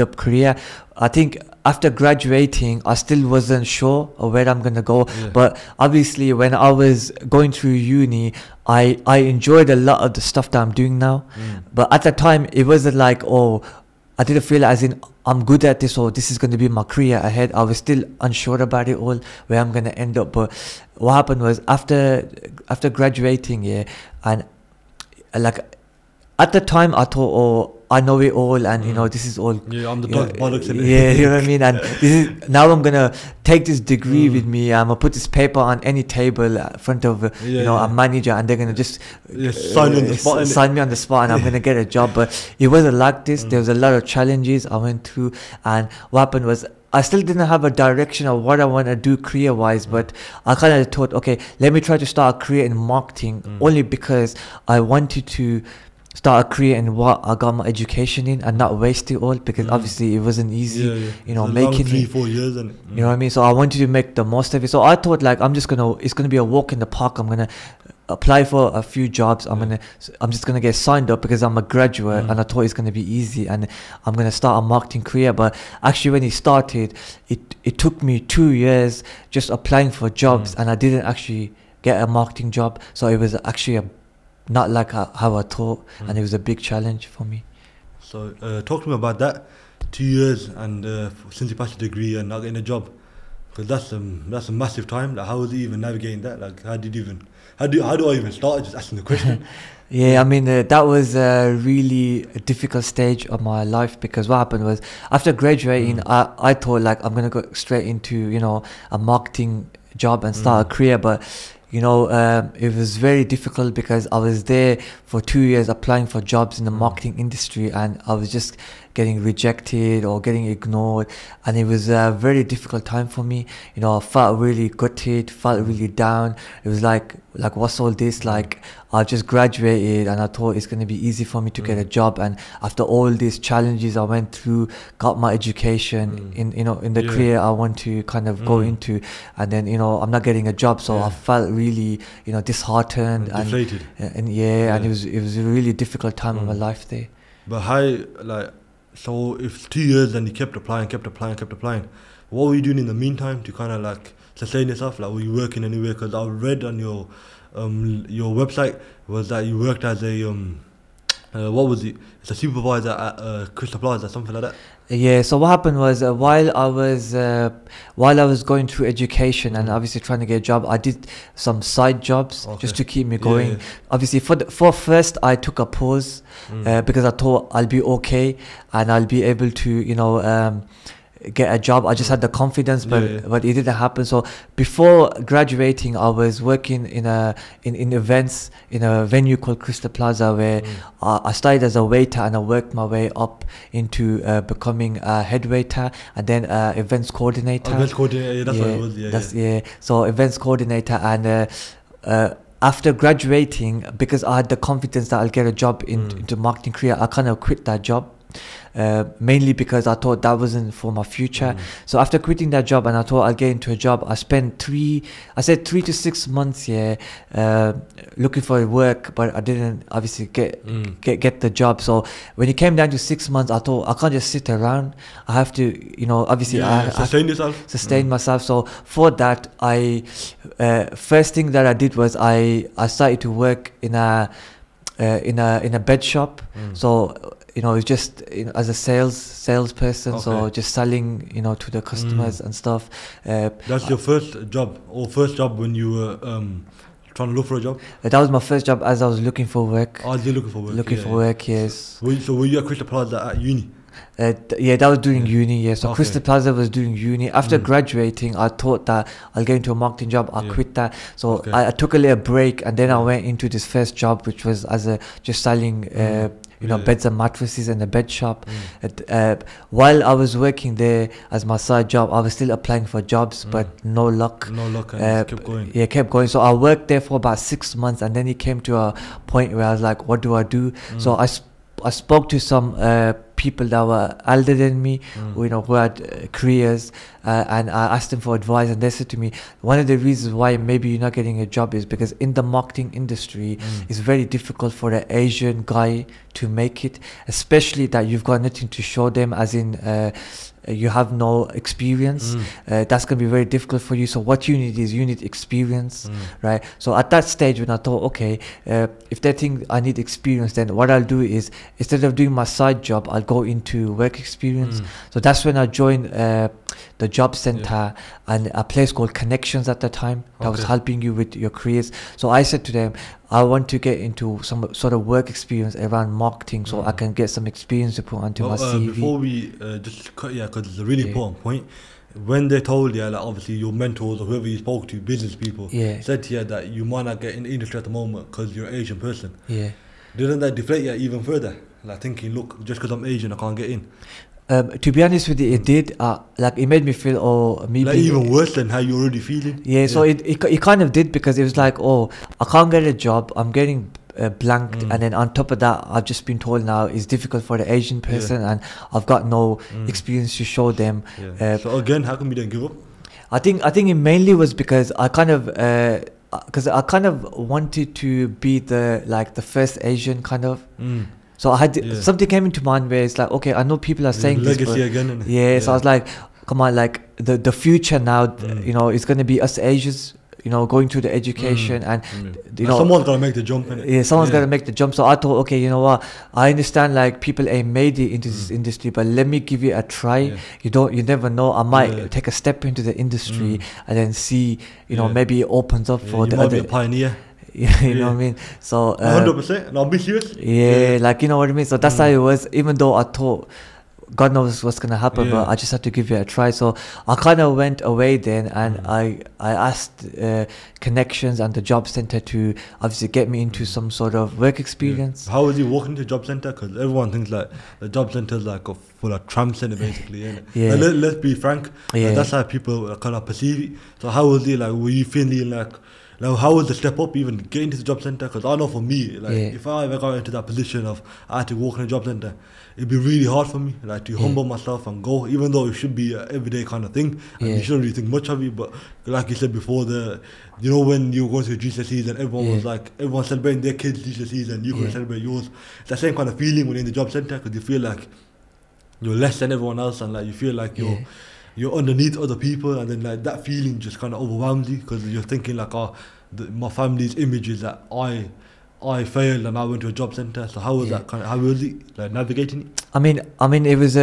up career. I think after graduating, I still wasn't sure of where I'm gonna go. But obviously, when I was going through uni, I enjoyed a lot of the stuff that I'm doing now. But at the time, it wasn't like, I didn't feel as in I'm good at this, or this is going to be my career ahead. I was still unsure about it all, where I'm going to end up. But what happened was after graduating, and like at the time I thought, I know it all, and this is all. I'm the dog bollocks in it. You know what I mean. And this is, now I'm gonna take this degree with me. I'm gonna put this paper on any table in front of a manager, and they're gonna just sign me on the spot, and I'm gonna get a job. But it wasn't like this. There was a lot of challenges I went through, and what happened was, I still didn't have a direction of what I want to do career-wise, but I kind of thought, okay, let me try to start a career in marketing, only because I wanted to start a career in what I got my education in and not waste it all, because obviously it wasn't easy, making 3-4 years, and you know what I mean. So I wanted to make the most of it. So I thought, like, it's gonna be a walk in the park. I'm gonna apply for a few jobs. I'm just gonna get signed up because I'm a graduate, and I thought it's gonna be easy, and I'm gonna start a marketing career. But actually, when it started, it took me 2 years just applying for jobs, and I didn't actually get a marketing job. So it was actually not like how I thought, and it was a big challenge for me. So talk to me about that 2 years and since you passed your degree and not getting a job, because that's a massive time. Like, how was you even navigating that? Like, how do I even start just asking the question? Yeah, I mean, that was a really difficult stage of my life, because what happened was, after graduating, I thought like I'm gonna go straight into, you know, a marketing job and start a career. But you know, it was very difficult because I was there for 2 years applying for jobs in the marketing industry, and I was just getting rejected or getting ignored, and it was a very difficult time for me. You know, I felt really gutted, felt really down. It was like what's all this? Like, I just graduated and I thought it's going to be easy for me to get a job, and after all these challenges I went through, got my education in the career I want to kind of go into, and then, you know, I'm not getting a job, so I felt really, you know, disheartened and deflated, and it was a really difficult time in my life there. But how, like, so if 2 years and you kept applying, what were you doing in the meantime to kind of like sustain yourself? Like, were you working anywhere? Because I read on your website was that you worked as a what was it? It's a supervisor at Crystal Plaza, something like that. Yeah. So what happened was, while I was going through education and obviously trying to get a job, I did some side jobs just to keep me going. Yeah. Obviously, for first I took a pause because I thought I'll be okay and I'll be able to, you know, get a job. I just had the confidence, but it didn't happen. So before graduating, I was working in events in a venue called Crystal Plaza, where I started as a waiter and I worked my way up into becoming a head waiter, and then events coordinator. Events coordinator, that's what it was. So events coordinator, and after graduating, because I had the confidence that I'll get a job into marketing career, I kind of quit that job. Mainly because I thought that wasn't for my future. So after quitting that job and I thought I'll get into a job, I spent 3 to 6 months looking for work, but I didn't obviously get the job. So when it came down to 6 months, I thought I can't just sit around. I have to, you know, obviously sustain myself. So for that, I first thing that I did was I started to work in a bed shop. So, you know, it's just, you know, as a salesperson, so just selling, you know, to the customers and stuff. That's your first job, or first job when you were trying to look for a job? That was my first job as I was looking for work. Oh, you're looking for work? Looking for work, yes. So were you at Crystal Plaza at uni? Yeah, that was during uni, yeah. So Crystal Plaza was during uni. After graduating, I thought that I'll get into a marketing job. I quit that. So I took a little break, and then I went into this first job, which was as just selling you know, beds and mattresses in the bed shop. While I was working there as my side job, I was still applying for jobs, but no luck. And kept going. Yeah, kept going. So I worked there for about 6 months, and then it came to a point where I was like, what do I do? So I spoke to some people that were older than me, you know, who had careers, and I asked them for advice, and they said to me, one of the reasons why maybe you're not getting a job is because in the marketing industry, it's very difficult for an Asian guy to make it, especially that you've got nothing to show them, as in you have no experience. That's going to be very difficult for you. So what you need is experience, right? So at that stage, when I thought, okay, if they think I need experience, then what I'll do is, instead of doing my side job, I'll go into work experience. So that's when I joined the job center and a place called Connections at the time that was helping you with your careers. So I said to them, I want to get into some sort of work experience around marketing, so I can get some experience to put onto my CV. Before we just cut, because it's a really important point. When they told you, like, obviously your mentors or whoever you spoke to, business people, said to you that you might not get in the industry at the moment because you're an Asian person. Didn't that deflate you even further? Like thinking, look, just because I'm Asian, I can't get in. To be honest with you, it did. Like, it made me feel, like even worse than how you're already feeling. So it kind of did, because it was like, I can't get a job. I'm getting blanked, and then on top of that, I've just been told now it's difficult for the Asian person, and I've got no experience to show them. So again, how come you didn't give up? I think it mainly was because I kind of because I kind of wanted to be the first Asian kind of. So I had something came into mind where it's like, okay, I know people are saying this, legacy but again. yeah, so I was like, come on, like the future now, you know, it's going to be us Asians, you know, going through the education and you know, someone's gotta make the jump. Yeah, someone's gotta make the jump. So I thought, okay, you know what, I understand like people ain't made it into this industry, but let me give it a try. You never know, I might take a step into the industry and then see, you know, maybe it opens up for the might other be a pioneer. Yeah, you know what I mean. So 100%, and I'll be serious. Yeah, like, you know what I mean. So that's how it was. Even though I thought God knows what's gonna happen, but I just had to give it a try. So I kind of went away then, and I asked connections and the job center to obviously get me into some sort of work experience. How was you walking to the job center? Because everyone thinks like the job center is like a full of tramp center basically. Yeah. Let's be frank. That's how people kind of perceive it. So how was it? Like, were you feeling like? Now, how was the step up even getting to the job center? Because I know for me, like if I ever got into that position of I had to walk in a job center, it'd be really hard for me, like to humble myself and go, even though it should be an everyday kind of thing, and you shouldn't really think much of it. But like you said before, you know, when you go to GCSEs and everyone was like, everyone celebrating their kids' GCSEs and you couldn't celebrate yours. It's that same kind of feeling when you're in the job center, because you feel like you're less than everyone else, and like you feel like you're underneath other people, and then like that feeling just kind of overwhelms you, because you're thinking like, my family's image is that I failed and I went to a job center. So how was that kind of, how was it like navigating it? I mean it was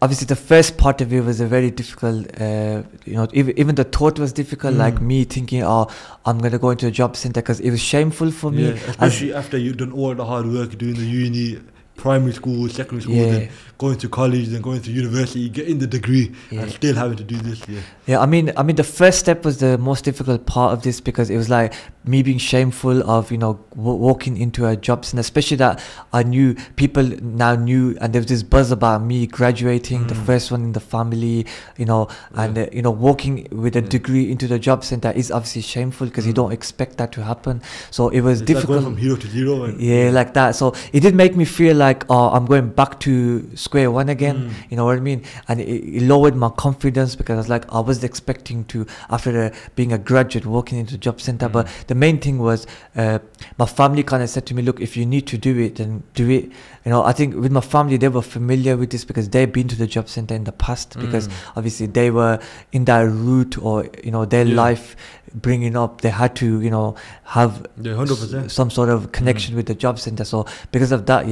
obviously the first part of it was a very difficult, you know, even the thought was difficult, like me thinking, I'm gonna go into a job center, because it was shameful for me, especially after you've done all the hard work doing the uni, primary school, secondary school, then going to college, then going to university, getting the degree, and still having to do this. I mean the first step was the most difficult part of this, because it was like me being shameful of, you know, walking into a job center, especially that I knew people now knew, and there was this buzz about me graduating, the first one in the family, you know, and you know, walking with a degree into the job center is obviously shameful, because you don't expect that to happen. So it was difficult. Like going from hero to zero. Like that. So it did make me feel like, I'm going back to square one again, you know what I mean? And it lowered my confidence, because I was like, I was expecting to, after being a graduate, walking into the job center. But the main thing was, my family kind of said to me, look, if you need to do it, then do it. You know, I think with my family, they were familiar with this, because they've been to the job center in the past, because obviously they were in that route, or, you know, their life bringing up, they had to, you know, have 100%. some sort of connection with the job center. So because of that,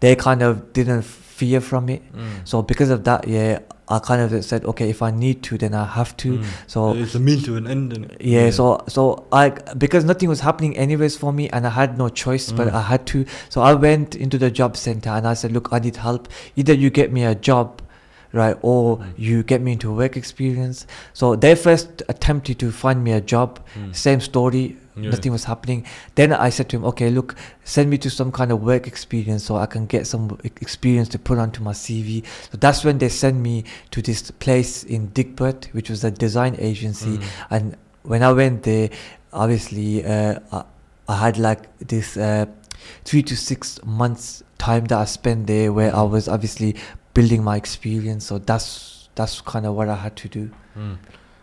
they kind of didn't fear from it. So because of that, I kind of said, okay, if I need to, then I have to. So it's a mean to an end. So I, because nothing was happening anyways for me, and I had no choice, but I had to. So I went into the job center and I said, look, I need help. Either you get me a job, right, or you get me into work experience. So they first attempted to find me a job, same story, nothing was happening. Then I said to him, okay, look, send me to some kind of work experience so I can get some experience to put onto my CV. So that's when they sent me to this place in Digbert, which was a design agency. And when I went there, obviously I had like this 3 to 6 months time that I spent there, where I was obviously building my experience. So that's kind of what I had to do.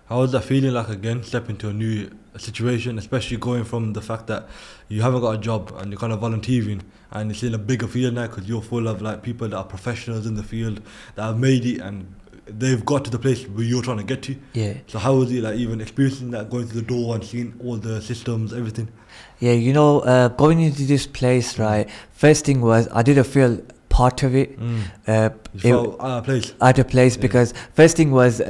How was that feeling like, again, step into a new situation, especially going from the fact that you haven't got a job and you're kind of volunteering, and it's in a bigger field now, because you're full of like people that are professionals in the field that have made it, and they've got to the place where you're trying to get to. So how was it like even experiencing that, going through the door and seeing all the systems, everything? You know, going into this place, right, first thing was I didn't feel part of it. You felt out of place, because first thing was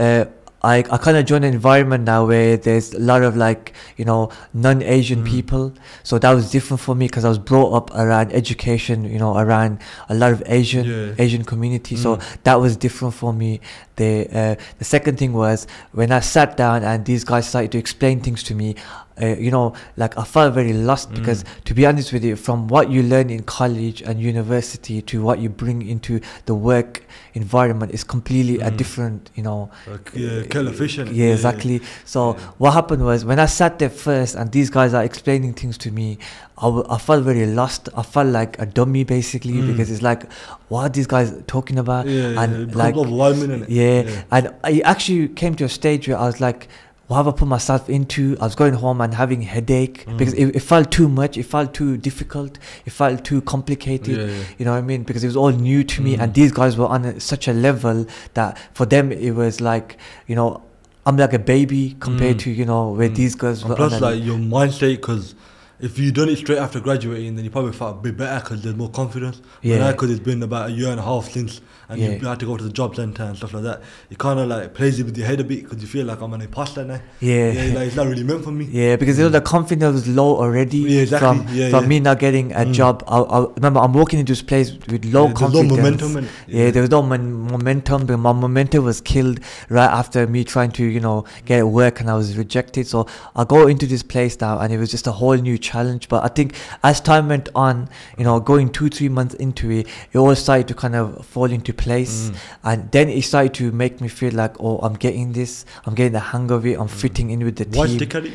I kind of joined an environment now where there's a lot of like, you know, non-Asian people. So that was different for me, because I was brought up around education, you know, around a lot of Asian community. So that was different for me. The second thing was when I sat down and these guys started to explain things to me, you know, like I felt very lost, because to be honest with you, from what you learn in college and university to what you bring into the work environment is completely a different, you know, exactly. So what happened was, when I sat there first and these guys are explaining things to me, I felt very lost. I felt like a dummy basically, because it's like, what are these guys talking about? And like, and I actually came to a stage where I was like, what have I put myself into? I was going home and having a headache because it felt too much. It felt too difficult. It felt too complicated. You know what I mean? Because it was all new to me, and these guys were on such a level that for them it was like, you know, I'm like a baby compared to, you know, where these guys were. Plus, like your mind state, because if you done it straight after graduating, then you probably felt a bit better because there's more confidence. Yeah. Because it's been about a year and a half since, and you had to go to the job centre and stuff like that. It kind of like plays it with your head a bit because you feel like I'm an imposter now. Yeah. Like it's not really meant for me. Yeah, because you know the confidence was low already. Yeah, exactly. From me not getting a job. I remember I'm walking into this place with low confidence. No momentum in it. There was no momentum. My momentum was killed right after me trying to, you know, get work, and I was rejected. So I go into this place now, and it was just a whole new challenge. But I think as time went on, you know, going 2-3 months into it, it all started to kind of fall into place, and then it started to make me feel like, oh, I'm getting this, I'm getting the hang of it, I'm fitting in with the team. Why stick at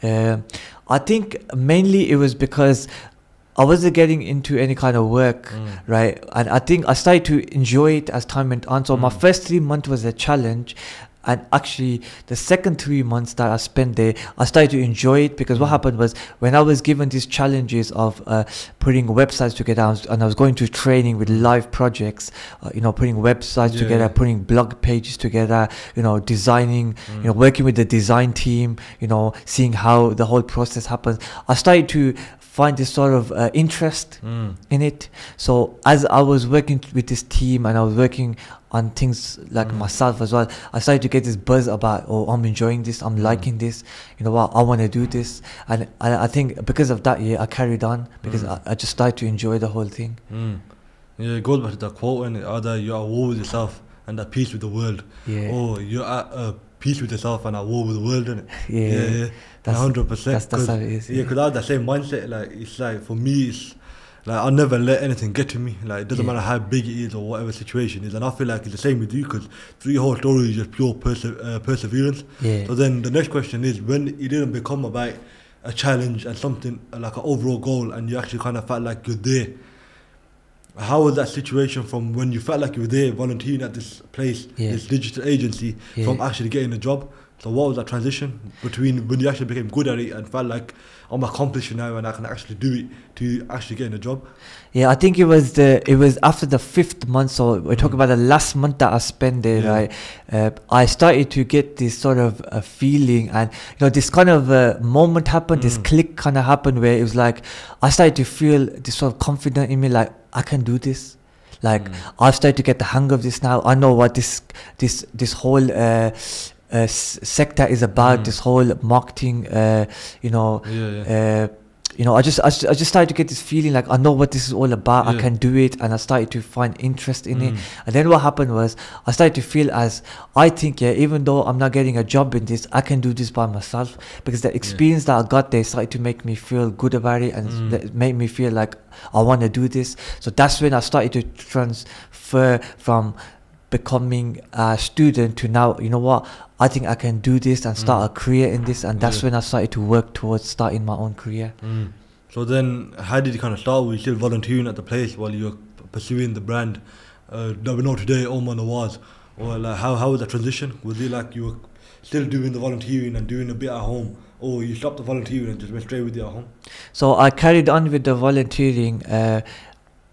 it? I think mainly it was because I wasn't getting into any kind of work, right? And I think I started to enjoy it as time went on. So my first 3 months was a challenge. And actually, the second 3 months that I spent there, I started to enjoy it, because what happened was, when I was given these challenges of putting websites together, and I was going to training with live projects, you know, putting websites together, putting blog pages together, you know, designing, you know, working with the design team, you know, seeing how the whole process happens. I started to find this sort of interest in it. So as I was working with this team, and I was working on things like myself as well, I started to get this buzz about, oh, I'm enjoying this, I'm liking this, you know what, I want to do this. And I think because of that, I carried on, because I just started to enjoy the whole thing. Yeah, it goes back to the quote, and either you're at war with yourself and at peace with the world, or you're at peace with yourself and at war with the world, innit? Yeah. 100%. That's how it is. Yeah, because I have that same mindset. Like, it's like, for me, it's like, I'll never let anything get to me. Like, it doesn't matter how big it is or whatever situation is. And I feel like it's the same with you, because through your whole story is just pure perseverance. So then the next question is, when it didn't become about a challenge and something like an overall goal, and you actually kind of felt like you're there, how was that situation from when you felt like you were there volunteering at this place, this digital agency, from actually getting a job? So what was that transition between when you actually became good at it and felt like, I'm accomplished now and I can actually do it, to actually getting a job? Yeah, I think it was after the 5th month. So we're talking about the last month that I spent there, right? I started to get this sort of a feeling, and you know, this kind of moment happened, this click kind of happened, where it was like I started to feel this sort of confidence in me, like I can do this. Like I've started to get the hang of this now. I know what this whole sector is about, this whole marketing, you know, you know, I just started to get this feeling like I know what this is all about. I can do it, and I started to find interest in it. And then what happened was, I started to feel as, I think, even though I'm not getting a job in this, I can do this by myself, because the experience that I got there started to make me feel good about it, and it made me feel like I want to do this. So that's when I started to transfer from becoming a student to now, you know what, I think I can do this and start a career in this. And that's when I started to work towards starting my own career. So then how did you kind of start? Were you still volunteering at the place while you were pursuing the brand that we know today, Omar Nawaz? Or like, how was the transition? Was it like you were still doing the volunteering and doing a bit at home, or you stopped the volunteering and just went straight with it at home? So I carried on with the volunteering,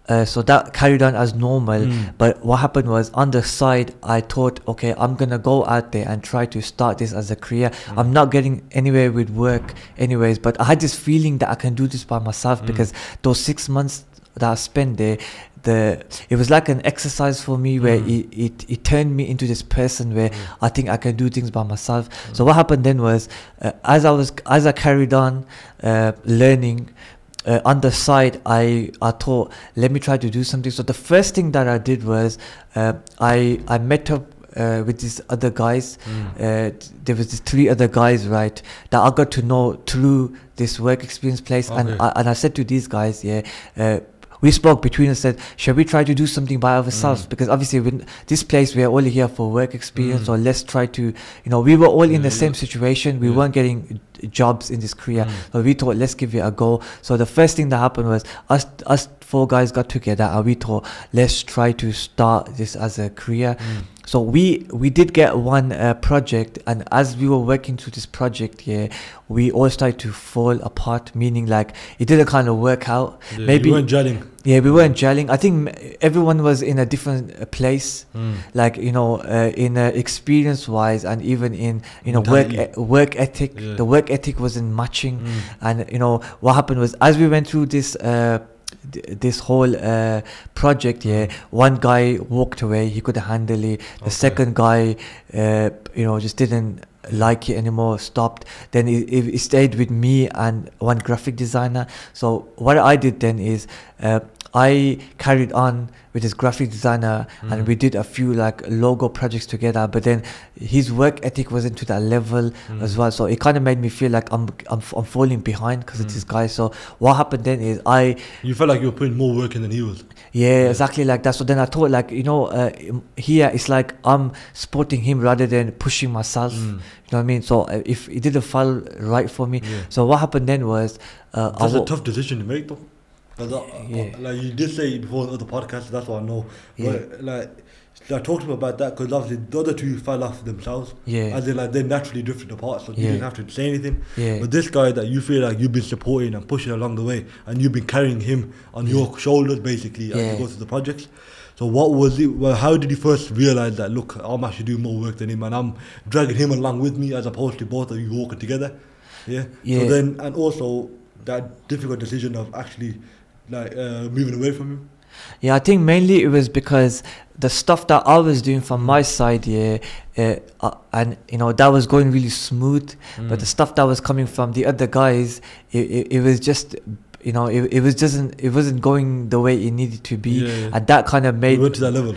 so that carried on as normal. But what happened was, on the side, I thought, okay, I'm gonna go out there and try to start this as a career. I'm not getting anywhere with work anyways, but I had this feeling that I can do this by myself, because those 6 months that I spent there, it was like an exercise for me, where it turned me into this person where I think I can do things by myself. So what happened then was, as I carried on learning, on the side, I thought, let me try to do something. So the first thing that I did was, I met up with these other guys. There was these 3 other guys, right, that I got to know through this work experience place. And I said to these guys, we spoke between us, said, shall we try to do something by ourselves? Because obviously, when this place, we are all here for work experience, so let's try to, you know, we were all in the same situation. We weren't getting jobs in this career, so we thought, let's give it a go. So the first thing that happened was, us 4 guys got together, and we thought, let's try to start this as a career. So we did get one project, and as we were working through this project, we all started to fall apart. Meaning, like, it didn't kind of work out. Yeah, Maybe you weren't gelling. Yeah, we weren't gelling. I think everyone was in a different place, like, you know, in experience-wise, and even in, you know, work ethic. Yeah. The work ethic wasn't matching, and you know what happened was, as we went through this whole project, one guy walked away. He couldn't handle it. The second guy, you know, just didn't like it anymore, stopped. Then he stayed with me and one graphic designer. So what I did then is I carried on with his graphic designer, and we did a few like logo projects together, but then his work ethic wasn't to that level as well. So it kind of made me feel like I'm falling behind because of this guy. So what happened then is You felt like you were putting more work in than he was. Yeah, exactly like that. So then I thought, like, you know, here it's like I'm supporting him rather than pushing myself. You know what I mean? So if it didn't fall right for me, so what happened then was that's a tough decision to make, though. Like you did say before in other podcasts, that's what I know. But like talk to me about that, because obviously the other two fell off themselves. As in, like, they naturally drifted apart, so you didn't have to say anything. But this guy that you feel like you've been supporting and pushing along the way, and you've been carrying him on your shoulders basically as you go through the projects. So what was it? Well, how did you first realize that, look, I'm actually doing more work than him, and I'm dragging him along with me, as opposed to both of you walking together? So then, and also that difficult decision of actually like moving away from him. I think mainly it was because the stuff that I was doing from my side, and you know, that was going really smooth, but the stuff that was coming from the other guys, it was just, you know, it wasn't going the way it needed to be, and that kind of made went to that level.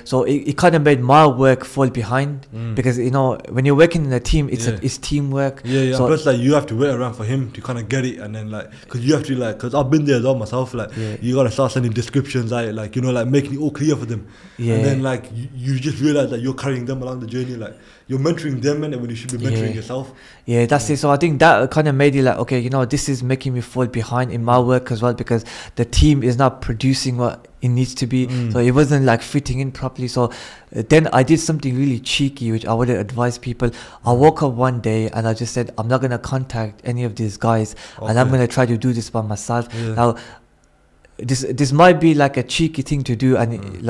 So it kind of made my work fall behind, because, you know, when you're working in a team, it's teamwork. So plus, like, you have to wait around for him to kind of get it, and then, like, because you have to, like, because I've been there as well myself, like, you gotta start sending descriptions out, like, you know, like, making it all clear for them, and then, like, you just realize that you're carrying them along the journey, like, you're mentoring them, and when you should be mentoring yourself. That's it. So I think that kind of made it like, okay, you know, this is making me fall behind in my work as well, because the team is not producing what it needs to be. So it wasn't like fitting in properly. So then I did something really cheeky, which I wouldn't advise people. I woke up one day and I just said, I'm not going to contact any of these guys, and I'm going to try to do this by myself. Now, this might be like a cheeky thing to do, and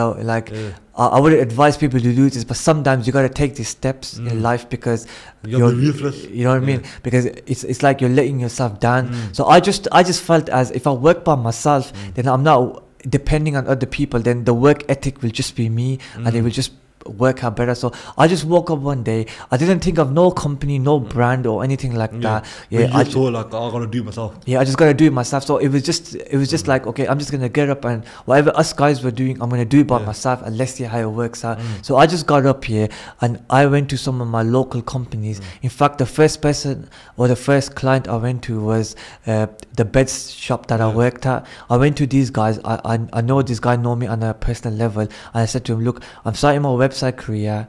I wouldn't advise people to do this, but sometimes you got to take these steps in life, because you're ruthless. You know what I mean? Because it's like you're letting yourself down. So I just felt as if I work by myself, then I'm not depending on other people. Then the work ethic will just be me, and it will just work out better. So I just woke up one day. I didn't think of no company, no brand or anything like that. I thought, like, I gotta do it myself. I just gotta do it myself. So it was just like, okay, I'm just gonna get up, and whatever us guys were doing, I'm gonna do it by myself, and let's see how it works out. So I just got up here and I went to some of my local companies. In fact, the first person or the first client I went to was the beds shop that I worked at. I went to these guys. I know this guy know me on a personal level, and I said to him, look, I'm starting my website career,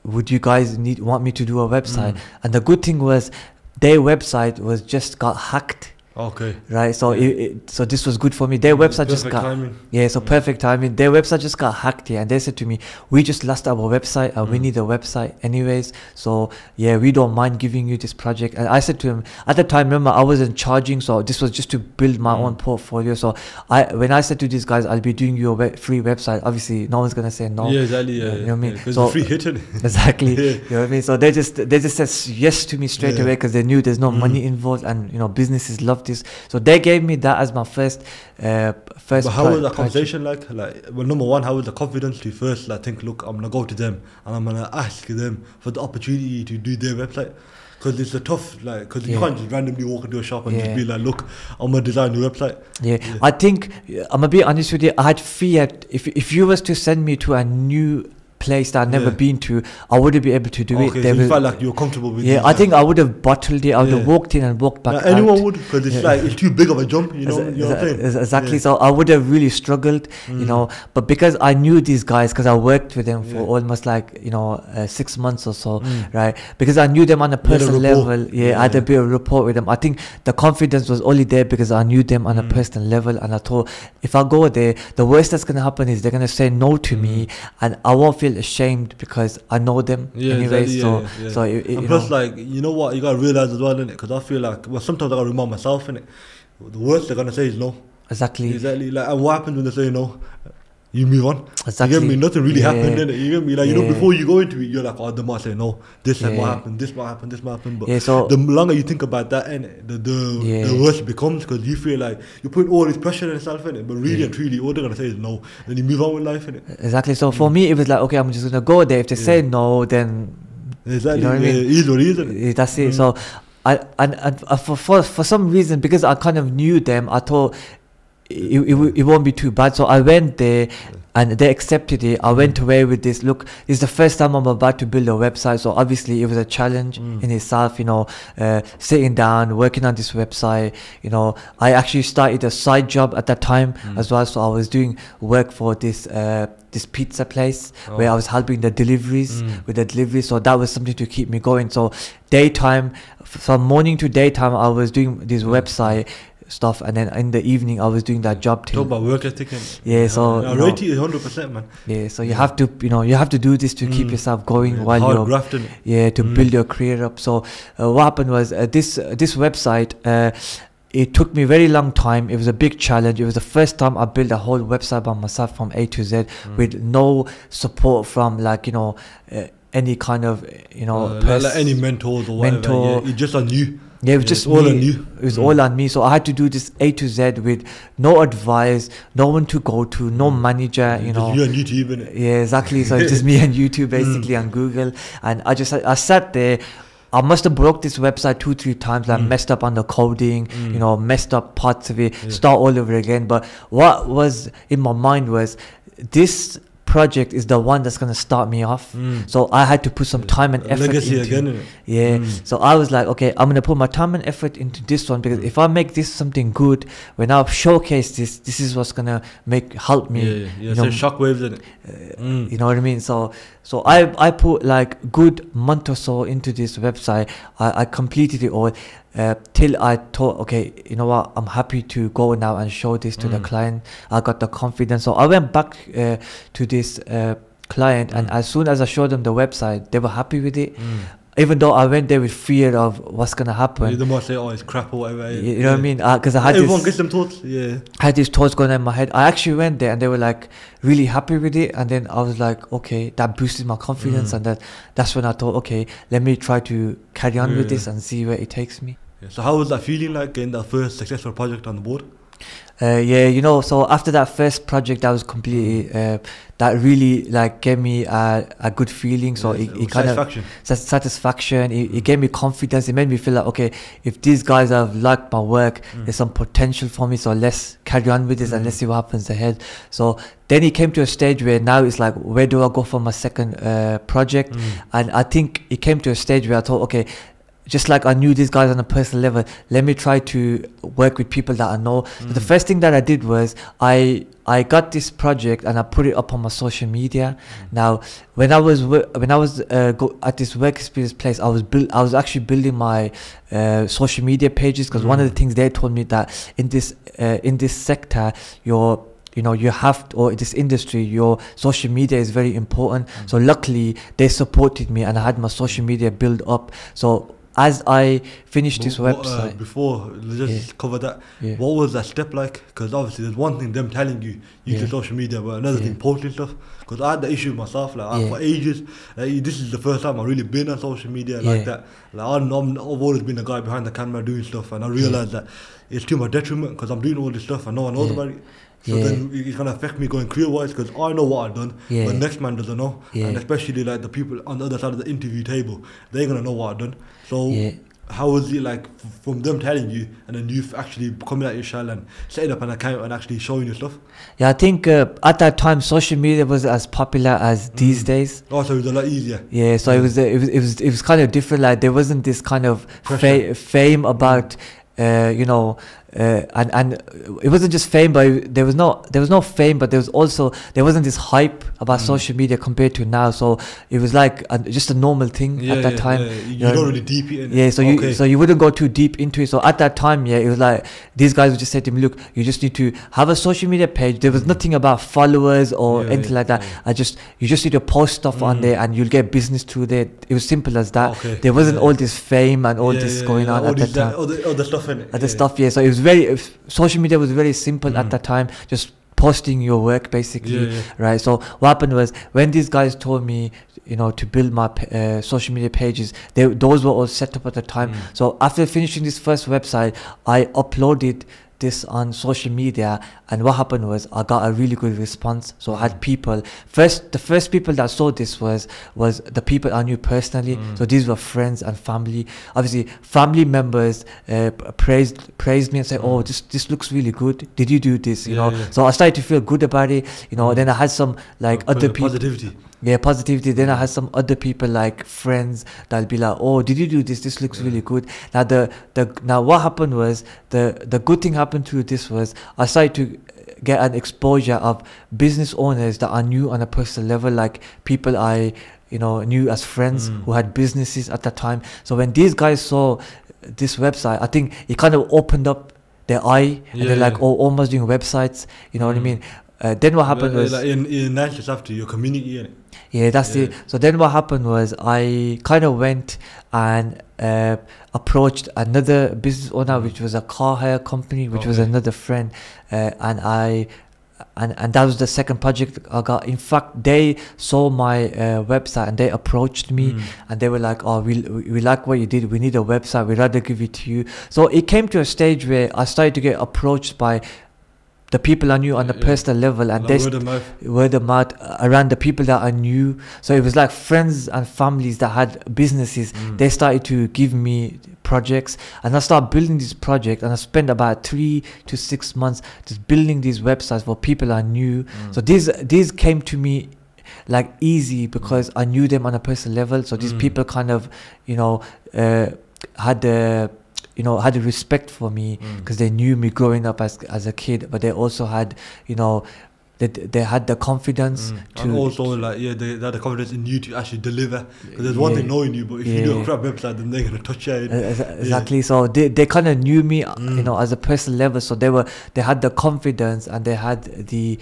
would you guys want me to do a website? And the good thing was, their website was just got hacked. Right, so so this was good for me. Their website just got perfect timing. Their website just got hacked and they said to me, we just lost our website and we need a website anyways, so we don't mind giving you this project. And I said to him at the time, remember, I wasn't charging, so this was just to build my own portfolio. So when I said to these guys, I'll be doing you a free website, obviously no one's gonna say no. You know what I mean? So free hitting. Exactly. You know what I mean? So they just said yes to me straight away, because they knew there's no money involved, and you know, businesses love this. So they gave me that as my first But how was that conversation like? Well, number one, how was the confidence to first think, look, I'm gonna go to them and I'm gonna ask them for the opportunity to do their website? Because it's a tough, because you can't just randomly walk into a shop and just be like, look, I'm gonna design your website. I think I'm gonna be honest with you, I had fear if you was to send me to a new place that I'd never been to, I wouldn't be able to do it. So you felt like you were comfortable with it? I think I would have bottled it. I would have walked in and walked back out. Anyone would, because it's it's too big of a jump, you know what I'm saying? Exactly. So I would have really struggled, you know, but because I knew these guys, because I worked with them for almost 6 months or so, right? Because I knew them on a personal level, I had a bit of rapport with them. I think the confidence was only there because I knew them on a personal level, and I thought, if I go there, the worst that's going to happen is they're going to say no to me, and I won't feel feel ashamed because I know them anyway. Exactly, So and plus, like, you know what, you gotta realize as well, innit? Because I feel like, well, sometimes I gotta remind myself, innit? The worst they're gonna say is no. Exactly. Like, and what happens when they say no? You move on. Exactly. You get me? Nothing really happened, innit? You get me? Like, you know, Yeah. before you go into it, you're like, oh, they might say no. This might Yeah. happen. This might happen. This might happen. But So the longer you think about that, innit, the worse it becomes, because you feel like you're putting all this pressure on yourself, innit? But really and truly, all they're gonna say is no. Then you move on with life, innit? exactly. So for me, it was like, okay, I'm just gonna go there. If they say no, then Exactly. you know what I mean? It is what it is, innit? That's it. So and for some reason, because I kind of knew them, I thought it won't be too bad. So I went there and they accepted it. I went away with this, look, this is the first time I'm about to build a website. So obviously it was a challenge in itself, you know, sitting down, working on this website. You know, I actually started a side job at that time as well. So I was doing work for this pizza place where I was helping the deliveries with the deliveries. So that was something to keep me going. So daytime, from morning to daytime, I was doing this website stuff, and then in the evening I was doing that job too. Talk about work ethic. So I rate it 100%, man. Yeah, so you have to, you have to do this to keep yourself going while hard you're grafting. to build your career up. So what happened was this website. It took me a very long time. It was a big challenge. It was the first time I built a whole website by myself from A to Z with no support from, like, any kind of like any mentors or whatever. It's just on you. Yeah, it was just all me. on you. It was all on me. So I had to do this A to Z with no advice, no one to go to, no manager, Just you on YouTube, innit? Yeah, exactly. So it's just me and YouTube basically on Google. And I sat there. I must have broke this website 2-3 times. Like messed up on the coding, messed up parts of it, start all over again. But what was in my mind was, this project is the one that's going to start me off. So I had to put some time and effort Legacy into again, innit? So I was like, okay, I'm going to put my time and effort into this one, because if I make this something good, when I showcase this is what's going to help me. So shockwaves, innit? You know what I mean? So I put like good month or so into this website. I completed it all till I thought, okay, you know what, I'm happy to go now and show this to the client. I got the confidence. So I went back to this client, and as soon as I showed them the website, they were happy with it. Even though I went there with fear of what's gonna happen. They might say, "Oh, it's crap" or whatever. You know what I mean? Because I had everyone gets them thoughts. I had these thoughts going on in my head. I actually went there, and they were like really happy with it. And then I was like, okay, that boosted my confidence, and that's when I thought, okay, let me try to carry on with this and see where it takes me. So how was that feeling like getting that first successful project on the board? So after that first project, that was completely that really like gave me a good feeling. So it kind of satisfaction. It gave me confidence. It made me feel like, okay, if these guys have liked my work, there's some potential for me. So let's carry on with this and let's see what happens ahead. So then it came to a stage where now it's like, where do I go for my second project? And I think it came to a stage where I thought, okay, just like I knew these guys on a personal level, let me try to work with people that I know. So the first thing that I did was I got this project and I put it up on my social media. Now, when I was at this work experience place, I was actually building my social media pages, because one of the things they told me that in this sector, you have to, or this industry, your social media is very important. So luckily they supported me and I had my social media build up. So as I finished this website, before just cover that, what was that step like? Because obviously there's one thing them telling you use your social media, but another thing posting stuff. Because I had the issue myself, like for ages. Like, this is the first time I've really been on social media like that. Like I've always been the guy behind the camera doing stuff, and I realized that it's to my detriment, because I'm doing all this stuff and no one knows about it. So then it's gonna affect me going career-wise, because I know what I've done, but next man doesn't know. And especially like the people on the other side of the interview table, they're gonna know what I've done. So how was it like from them telling you, and then you actually coming out your shell and setting up an account and actually showing your stuff? I think at that time social media was as popular as these days. Oh, so it was a lot easier. So it was kind of different. Like there wasn't this kind of fame about and it wasn't just fame, but there was no fame, but there wasn't this hype about social media compared to now. So it was like just a normal thing at that time. You don't really deep it in. Yeah, so you wouldn't go too deep into it. So at that time, it was like these guys would just say to me, look, you just need to have a social media page. There was nothing about followers or anything like that. You just need to post stuff on there and you'll get business through there. It was simple as that. There wasn't all this fame and all this going on at that time. All the stuff in it. The stuff, so it was social media was very simple at that time, just posting your work basically, right? So what happened was, when these guys told me, to build my social media pages, those were all set up at the time. So after finishing this first website, I uploaded this on social media, and what happened was I got a really good response. So I had people the first people that saw this was the people I knew personally. So these were friends and family. Obviously family members praised me and said, oh, this looks really good, did you do this, so I started to feel good about it, then I had some other people positivity. Then I had some other people, like friends, that'll be like, oh, did you do this, this looks really good. Now what happened was, the good thing happened to this was, I started to get an exposure of business owners that I knew on a personal level, like people I knew as friends who had businesses at that time. So when these guys saw this website, I think it kind of opened up their eye, and they're like, oh, Omar's doing websites, what I mean. Then what happened was, in nice after your community, innit? That's it. So then what happened was, I kind of went and approached another business owner, which was a car hire company, which was another friend, and that was the second project I got. In fact, they saw my website and they approached me, and they were like, oh, we like what you did, we need a website, we'd rather give it to you. So it came to a stage where I started to get approached by the people I knew on a personal level, and like word of mouth around the people that I knew. So it was like friends and families that had businesses. They started to give me projects, and I started building this project, and I spent about 3 to 6 months just building these websites for people I knew. So these came to me like easy because I knew them on a personal level. So these people kind of had a respect for me, because they knew me growing up as a kid, but they also had they had the confidence to, and also they had the confidence in you to actually deliver, because there's one thing knowing you, but if you do a crap website, then they're gonna touch you. Exactly. So they kind of knew me as a personal level, so they had the confidence, and they had the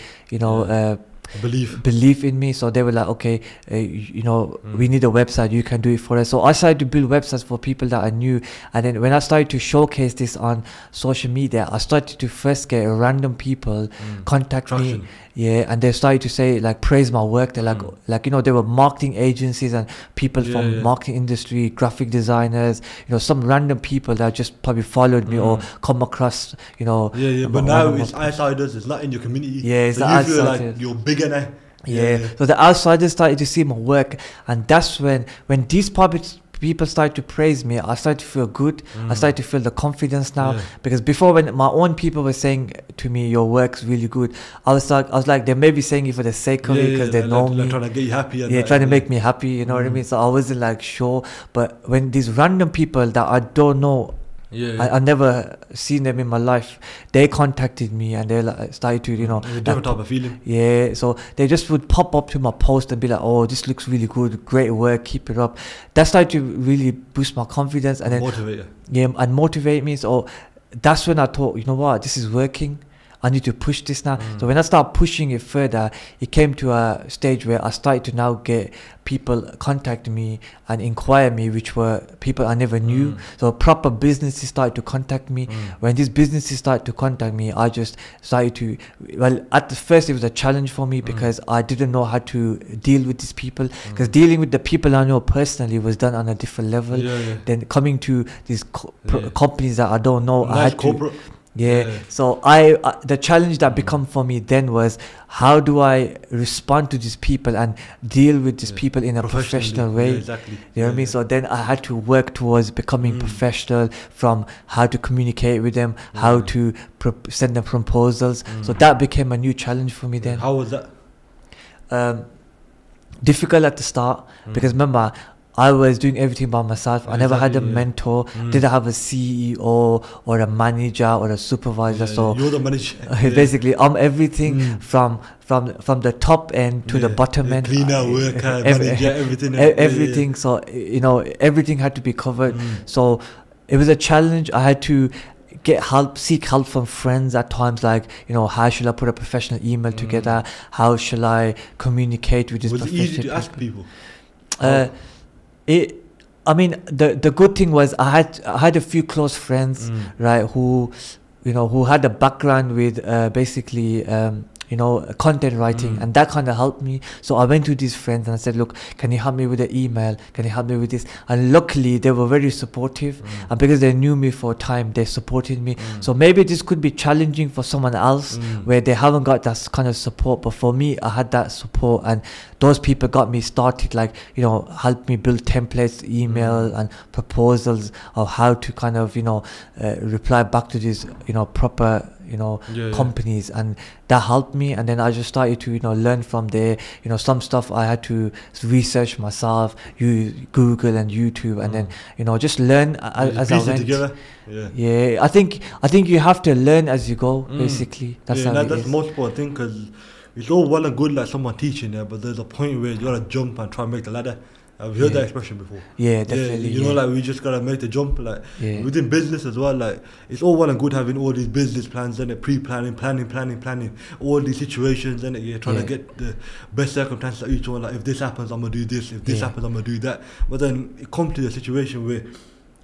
belief in me. So they were like, okay, we need a website, you can do it for us. So I started to build websites for people that I knew, and then when I started to showcase this on social media, I started to first get random people contact me, and they started to say, like, praise my work. They're they were marketing agencies and people from marketing industry, graphic designers, some random people that just probably followed me or come across, but now it's outsiders, it's not in your community. It's so the you outsiders. feel like you're bigger now. So the outsiders started to see my work, and that's when these people started to praise me, I started to feel good. I started to feel the confidence now, because before, when my own people were saying to me, your work's really good, I was like, they may be saying it for the sake of it, because they know me, trying to get you happy, trying to make me happy, you know what I mean. So I wasn't like sure, but when these random people that I don't know, I never seen them in my life, they contacted me, and they started to different type of feeling. So they just would pop up to my post and be like, oh, this looks really good, great work, keep it up. That started to really boost my confidence and then motivate you. And motivate me. So that's when I thought, you know what, this is working, I need to push this now. So when I started pushing it further, it came to a stage where I started to now get people contact me and inquire me, which were people I never knew. So proper businesses started to contact me. When these businesses started to contact me, I just started to, at the first it was a challenge for me, because I didn't know how to deal with these people, because dealing with the people I know personally was done on a different level. Then coming to these companies that I don't know, I had corporate. So the challenge that become for me then was, how do I respond to these people and deal with these people in a professional way? Exactly. You know what I mean? So then I had to work towards becoming professional, from how to communicate with them, how to send them proposals. So that became a new challenge for me then. How was that? Difficult at the start, because remember, I was doing everything by myself. I never had a mentor. Didn't have a CEO or a manager or a supervisor. So you're the manager. Basically, I'm everything from the top end to the bottom end. Cleaner, worker, manager, everything. Everything. So you know, everything had to be covered. So it was a challenge. I had to seek help from friends at times, like, you know, how should I put a professional email together? How shall I communicate with this professional? Was it easy to ask people? I mean, the good thing was I had a few close friends, right, who, you know, who had a background with basically you know, content writing, and that kind of helped me. So I went to these friends and I said, look, can you help me with the email? Can you help me with this? And luckily they were very supportive, and because they knew me for a time, they supported me. So maybe this could be challenging for someone else where they haven't got that kind of support, but for me, I had that support, and those people got me started, like, you know, helped me build templates, email and proposals of how to kind of, you know, reply back to these, you know, proper, you know, companies, and that helped me. And then I just started to, you know, learn from there. You know, some stuff I had to research myself, use Google and YouTube, and then, you know, just learn as I went. Together. Yeah, I think you have to learn as you go. Basically, that's how that's the most important thing, because it's all well and good like someone teaching there, but there's a point where you gotta jump and try and make the ladder. I've heard that expression before. Yeah, definitely. You know, like, we just gotta make the jump. Like, within business as well, like, it's all well and good having all these business plans and pre-planning, planning, all these situations, and you're trying to get the best circumstances of each one. Like, if this happens, I'm gonna do this. If this happens, I'm gonna do that. But then it comes to the situation where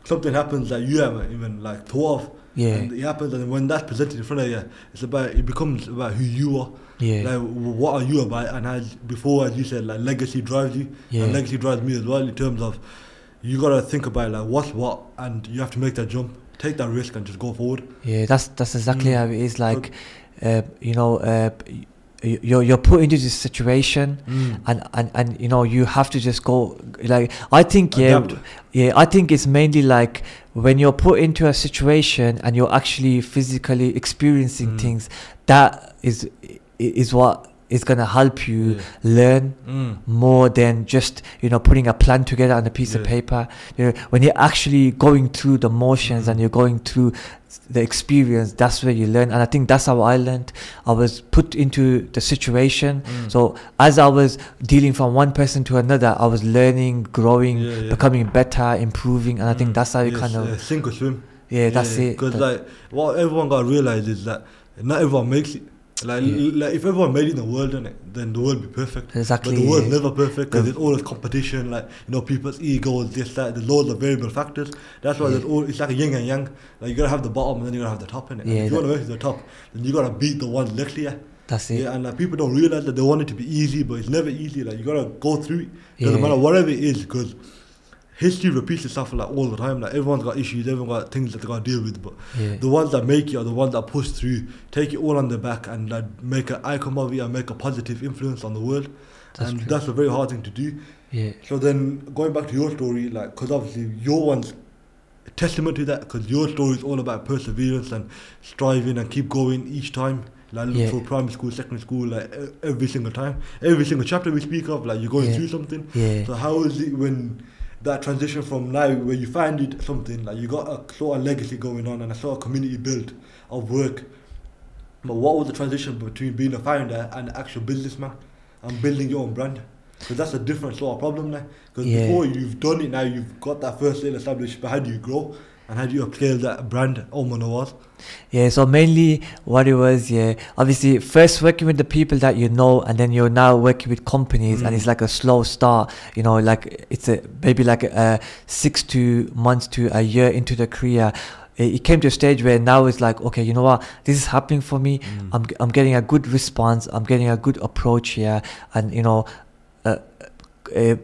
something happens that you haven't even like thought of. And it happens, and when that's presented in front of you, it becomes about who you are. Like, what are you about? And as you said, like, legacy drives you, and legacy drives me as well, in terms of you gotta think about like what's what, and you have to make that jump, take that risk, and just go forward. That's exactly how it is. Like, you know, you're put into this situation, and you know, you have to just go. Like, I think I think it's mainly like when you're put into a situation and you're actually physically experiencing things, that is what is going to help you learn more than just, you know, putting a plan together on a piece of paper. You know, when you're actually going through the motions and you're going through the experience, that's where you learn. And I think that's how I learned. I was put into the situation, so as I was dealing from one person to another, I was learning, growing, becoming better, improving. And I think that's how you kind of sink or swim. That's it. Because like, what everyone got to realize is that not everyone makes it. Like if everyone made it in the world, then the world would be perfect. Exactly. But the world's never perfect, because there's always competition. Like, you know, people's egos, this, that. There's loads of variable factors. That's why it's like a yin and yang. Like, you gotta have the bottom, and then you gotta have the top in it. If you wanna make it to the top, then you gotta beat the ones next to you. That's it. And like, people don't realize that they want it to be easy, but it's never easy. Like, you gotta go through it. Doesn't matter whatever it is, because history repeats itself like all the time. Like, everyone's got issues, everyone's got things that they gotta deal with, but the ones that make it are the ones that push through, take it all on their back, and like, make an icon of it and make a positive influence on the world. That's a very hard thing to do. So then, going back to your story, like, because obviously your one's a testament to that, because your story is all about perseverance and striving and keep going each time. Like, for primary school, secondary school, like every single time, every single chapter we speak of, like, you're going through something. So how is it when that transition from now, where you find it something, like, you got a sort of legacy going on and a sort of community built of work, but what was the transition between being a founder and an actual businessman and building your own brand? Because that's a different sort of problem now. Because before you've done it, now you've got that first little established, but how do you grow? And how do you upscale that brand, Omar Nawaz? So mainly what it was, obviously first working with the people that you know, and then you're now working with companies, and it's like a slow start, you know, like it's maybe like 6 months to a year into the career. It came to a stage where now it's like, okay, you know what, this is happening for me. I'm getting a good response, I'm getting a good approach here, and you know,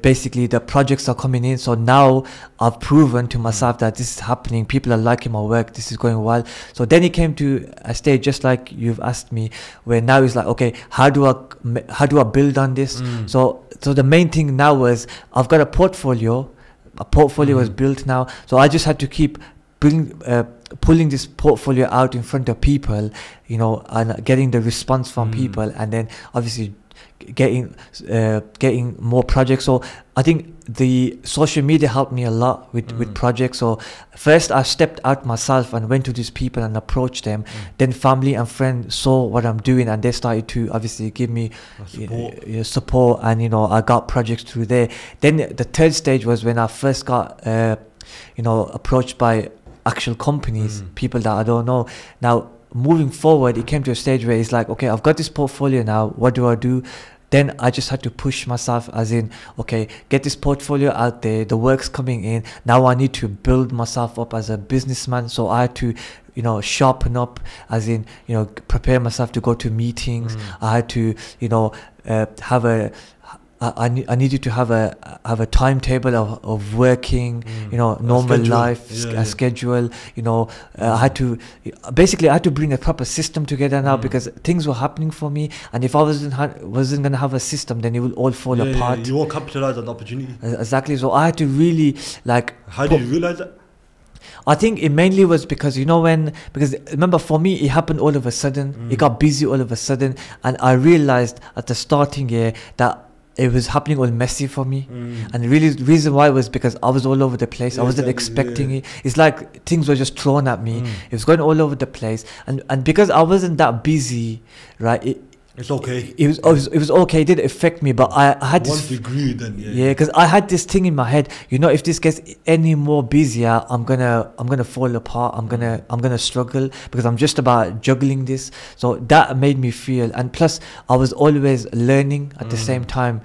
basically the projects are coming in. So now I've proven to myself that this is happening, people are liking my work, this is going well. So then it came to a stage, just like you've asked me, where now it's like, okay, how do I build on this? So the main thing now was, I've got a portfolio was built now, so I just had to keep pulling this portfolio out in front of people, you know, and getting the response from people, and then obviously getting more projects. So I think the social media helped me a lot with projects. So first I stepped out myself and went to these people and approached them. Then family and friends saw what I'm doing, and they started to obviously give me support, and I got projects through there. Then the third stage was when I first got approached by actual companies, people that I don't know. Now moving forward, it came to a stage where it's like, okay, I've got this portfolio now, what do I do? Then I just had to push myself, as in, okay, get this portfolio out there, the work's coming in, now I need to build myself up as a businessman. So I had to sharpen up, as in, prepare myself to go to meetings. I had to have a I needed to have a timetable of working, normal life, a schedule. I had to bring a proper system together now, because things were happening for me, and if I wasn't gonna have a system, then it will all fall apart. You won't capitalize on the opportunity. Exactly. So I had to really How did you realize that? I think it mainly was because because remember, for me it happened all of a sudden. It got busy all of a sudden, and I realized at the starting year that it was happening all messy for me. And the reason why was because I was all over the place. I wasn't expecting it. It's like things were just thrown at me. It was going all over the place, and because I wasn't that busy, right, it's okay. It was okay. It didn't affect me, but I had once you grew, then because I had this thing in my head. If this gets any more busier, I'm gonna fall apart. I'm gonna struggle, because I'm just about juggling this. So that made me feel, and plus I was always learning at the same time.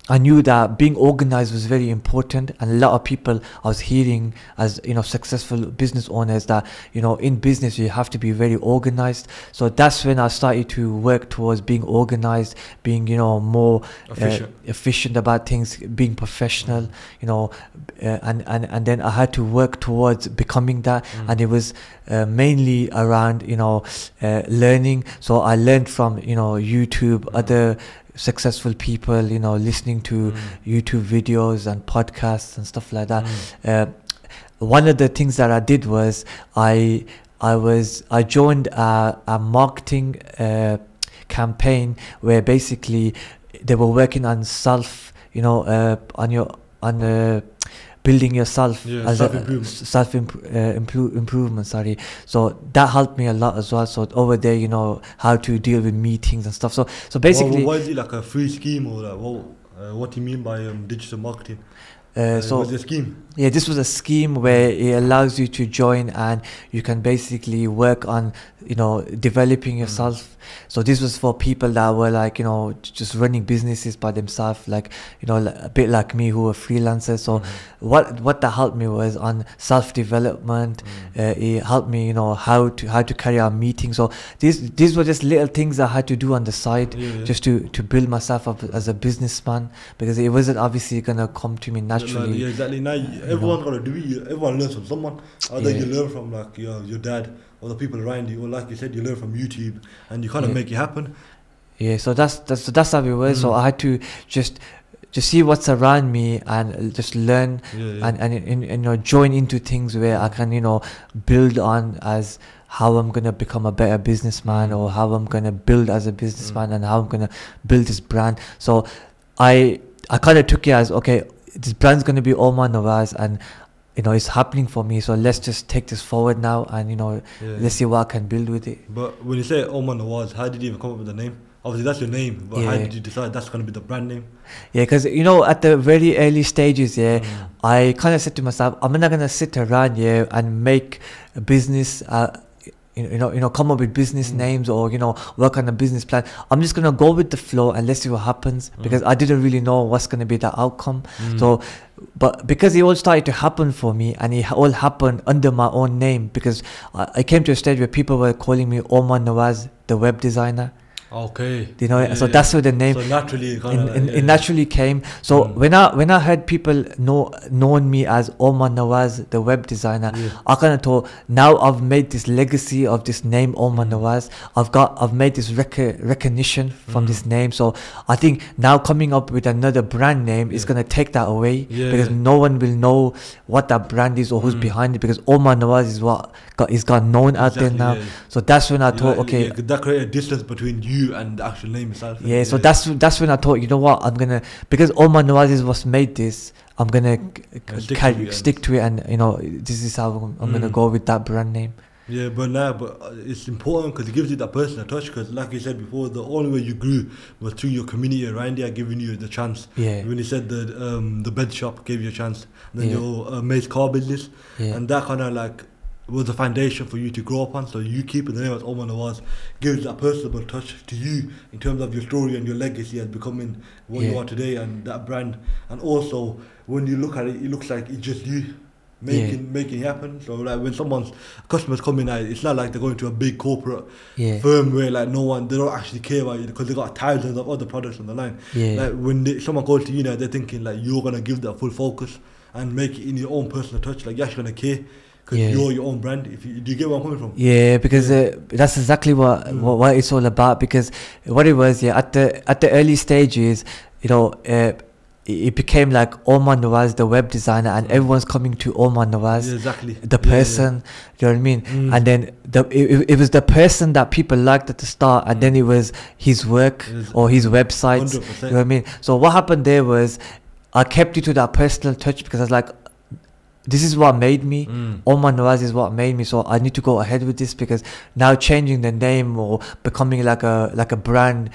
I knew that being organized was very important, and a lot of people I was hearing as successful business owners that in business you have to be very organized. So that's when I started to work towards being organized, being more efficient about things, being professional, and then I had to work towards becoming that, and it was mainly around learning. So I learned from YouTube, other successful people, listening to YouTube videos and podcasts and stuff like that. One of the things that I did was I joined a marketing campaign where basically they were working on building yourself as self-improvement. So that helped me a lot as well. So over there, how to deal with meetings and stuff. So basically, why is it like a free scheme, or what do you mean by digital marketing? So was it a scheme? Yeah, this was a scheme where it allows you to join, and you can basically work on developing yourself. So this was for people that were like just running businesses by themselves, like a bit like me, who were freelancers. So what that helped me was on self-development. It helped me how to carry out meetings. So these were just little things I had to do on the side, just to build myself up as a businessman, because it wasn't obviously gonna come to me naturally. Yeah, exactly. Now everyone's got to do it. Everyone learns from someone. Either you learn from like your dad or the people around you, or like you said, you learn from YouTube, and you kind of make it happen. Yeah, so that's how it was. So I had to just see what's around me and just learn and join into things where I can build on as how I'm gonna become a better businessman, or how I'm gonna build as a businessman, and how I'm gonna build this brand. So I kind of took it as, okay, this brand's gonna be Omar Nawaz, and it's happening for me, so let's just take this forward now, and let's see what I can build with it. But when you say Omar Nawaz, how did you even come up with the name? Obviously that's your name, but how did you decide that's going to be the brand name? Yeah, because at the very early stages, I kind of said to myself, I'm not gonna sit around and make a business come up with business names, or work on a business plan. I'm just gonna go with the flow and let's see what happens, because I didn't really know what's gonna be the outcome. So but because it all started to happen for me, and it all happened under my own name, because I came to a stage where people were calling me Omar Nawaz, the web designer. Okay. So that's where the name. So naturally, it naturally came. So when I heard people knowing me as Omar Nawaz, the web designer, I kind of thought, now I've made this legacy of this name, Omar Nawaz. I've made this recognition from this name. So I think now coming up with another brand name is gonna take that away, because no one will know what that brand is or who's behind it, because Omar Nawaz is what is got known out there now. So that's when I thought, okay, that create a distance between you you and the actual name itself. Yeah, so that's when I thought, you know what, I'm gonna, because Omar Nawaz is what's made this, I'm gonna stick to it, and you know, this is how I'm gonna go with that brand name. Yeah, but it's important because it gives you that personal touch. Because, like you said before, the only way you grew was through your community around you giving you the chance. Yeah. When you said the bed shop gave you a chance, and then your mate's car business, and that kind of like was the foundation for you to grow up on. So you keeping the name as Omar Nawaz gives that personal touch to you in terms of your story and your legacy as becoming what you are today, and that brand. And also, when you look at it, it looks like it's just you making it happen. So like when customers come in, it's not like they're going to a big corporate firm where like they don't actually care about you because they got thousands of other products on the line. Like when someone goes to you now, they're thinking like you're gonna give that full focus and make it in your own personal touch. Like you're actually gonna care because you're your own brand. Do you get where I'm coming from? Yeah, because that's exactly what it's all about. Because what it was, at the early stages, you know, it became like Omar Nawaz, the web designer, and everyone's coming to Omar Nawaz, the person. You know what I mean? And then it was the person that people liked at the start, and then it was his work or his websites. 100%. You know what I mean? So what happened there was I kept it to that personal touch because I was like, this is what made me. Omar Nawaz is what made me, so I need to go ahead with this, because now changing the name or becoming like a brand,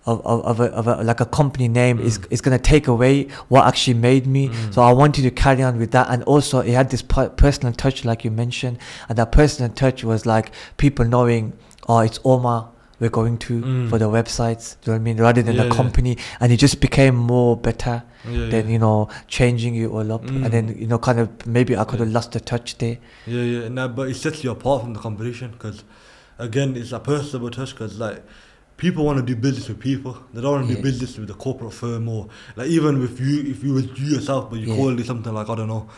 of a like a company name is gonna take away what actually made me. So I wanted to carry on with that, and also it had this personal touch, like you mentioned, and that personal touch was like people knowing, oh, it's Omar we're going to for the websites, do you know what I mean, rather than the company. And it just became more better than you know, changing it all up. And then, you know, kind of maybe I could have lost the touch there. But it sets you apart from the competition, because again, it's a personal touch, because like people want to do business with people. They don't want to do business with a corporate firm, or like even if you were you yourself, but you call it something like, I don't know,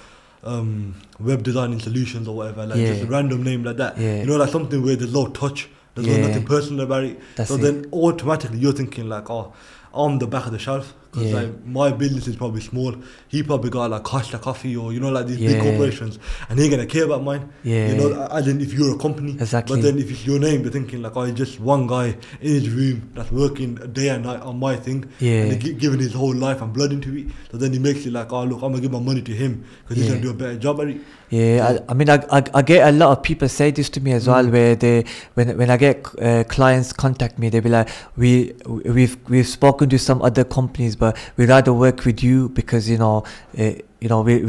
web designing solutions or whatever, like just a random name like that. You know, like something where there's no touch, there's nothing personal about it. So then automatically you're thinking like, oh, I'm the back of the shelf, because like my business is probably small. He probably got like Costa Coffee, or you know, like these big corporations, and he ain't gonna care about mine. You know, as in if you're a company. But then if it's your name, they're thinking like, oh, he's just one guy in his room that's working day and night on my thing, and giving his whole life and blood into it. So then he makes it like, oh look, I'm gonna give my money to him because he's gonna do a better job at it. I mean, I get a lot of people say this to me as well, where they, when I get clients contact me, they be like, we've spoken to some other companies, but we'd rather work with you because we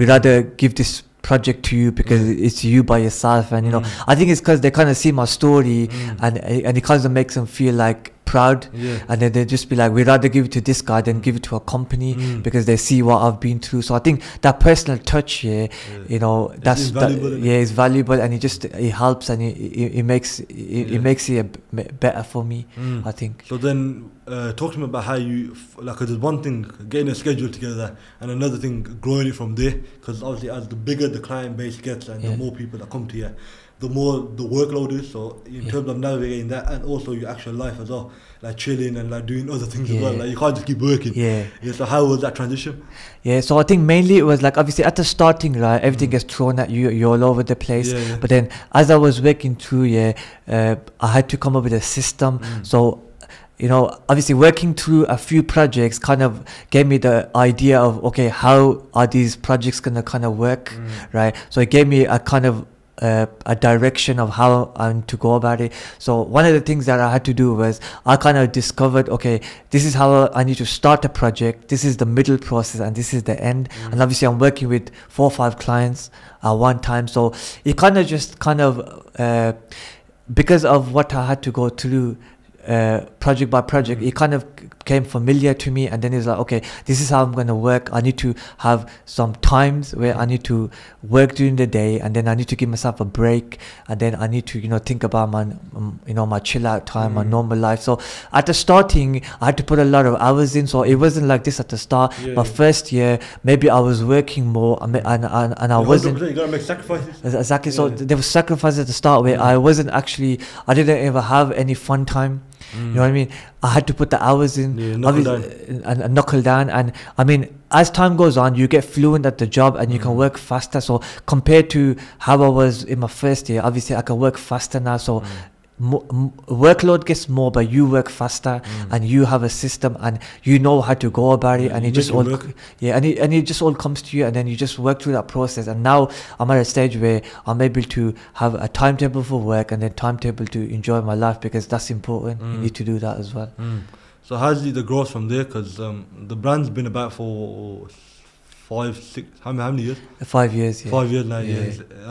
rather give this project to you because it's you by yourself. And you know, I think it's because they kind of see my story, and it kind of makes them feel like proud, and then they just be like, we'd rather give it to this guy than give it to a company, because they see what I've been through. So I think that personal touch, you know, that's valuable, it's valuable, and it helps, and it makes it better for me, I think. So then talk to me about how you, like, cause there's one thing getting a schedule together, and another thing growing it from there, because obviously as the bigger the client base gets and the more people that come to you, the more the workload is. So in terms of navigating that, and also your actual life as well, like chilling and like doing other things as well, like you can't just keep working. So how was that transition? So I think mainly it was like, obviously at the starting, right, everything gets thrown at you, you're all over the place. But then as I was working through, I had to come up with a system. So you know, obviously working through a few projects kind of gave me the idea of, okay, how are these projects gonna kind of work, right? So it gave me a kind of a direction of how I'm to go about it. So one of the things that I had to do was I kind of discovered, okay, this is how I need to start a project, this is the middle process, and this is the end. And obviously I'm working with 4 or 5 clients at one time, so it kind of just because of what I had to go through project by project, it kind of came familiar to me. And then it's like, okay, this is how I'm going to work. I need to have some times where I need to work during the day, and then I need to give myself a break, and then I need to, you know, think about my my chill out time, my normal life. So at the starting I had to put a lot of hours in, so it wasn't like this at the start. My first year maybe I was working more, and I wasn't. You gotta make sacrifices. Exactly. So there was sacrifices at the start where I didn't ever have any fun time. You know what I mean? I had to put the hours in, and knuckle down. And I mean, as time goes on, you get fluent at the job, and you can work faster. So compared to how I was in my first year, obviously I can work faster now. So workload gets more, but you work faster, and you have a system, and you know how to go about it, and it just all and it just all comes to you, and then you just work through that process. And now I'm at a stage where I'm able to have a timetable for work and then timetable to enjoy my life, because that's important. You need to do that as well. So how's the growth from there? Because the brand's been about for 5, 6, how many years? 5 years. 5 years now,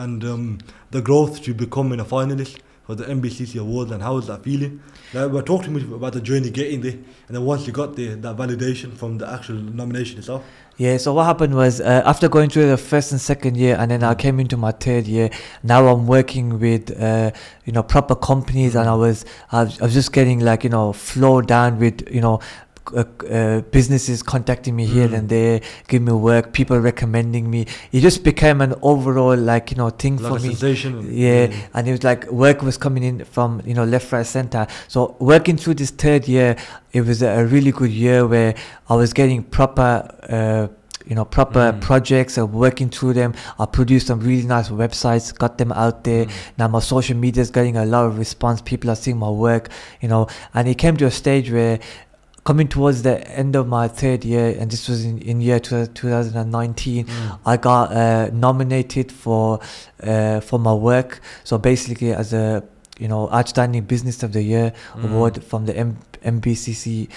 and the growth to becoming a finalist for the MBCC Awards, and how is that feeling? Like, talk to me about the journey getting there, and then once you got there, that validation from the actual nomination itself. Yeah, so what happened was, after going through the first and second year, and then I came into my third year, now I'm working with proper companies, and I was just getting like, flowed down with, businesses contacting me here and there, giving me work, people recommending me. It just became an overall thing like for me. Sensation. And it was like work was coming in from left, right, center. So working through this third year, it was a really good year where I was getting proper projects and working through them. I produced some really nice websites, got them out there. Now my social media is getting a lot of response. People are seeing my work, and it came to a stage where, coming towards the end of my third year, and this was in year 2019, I got nominated for my work. So basically, as a Outstanding Business of the Year award from the MBCC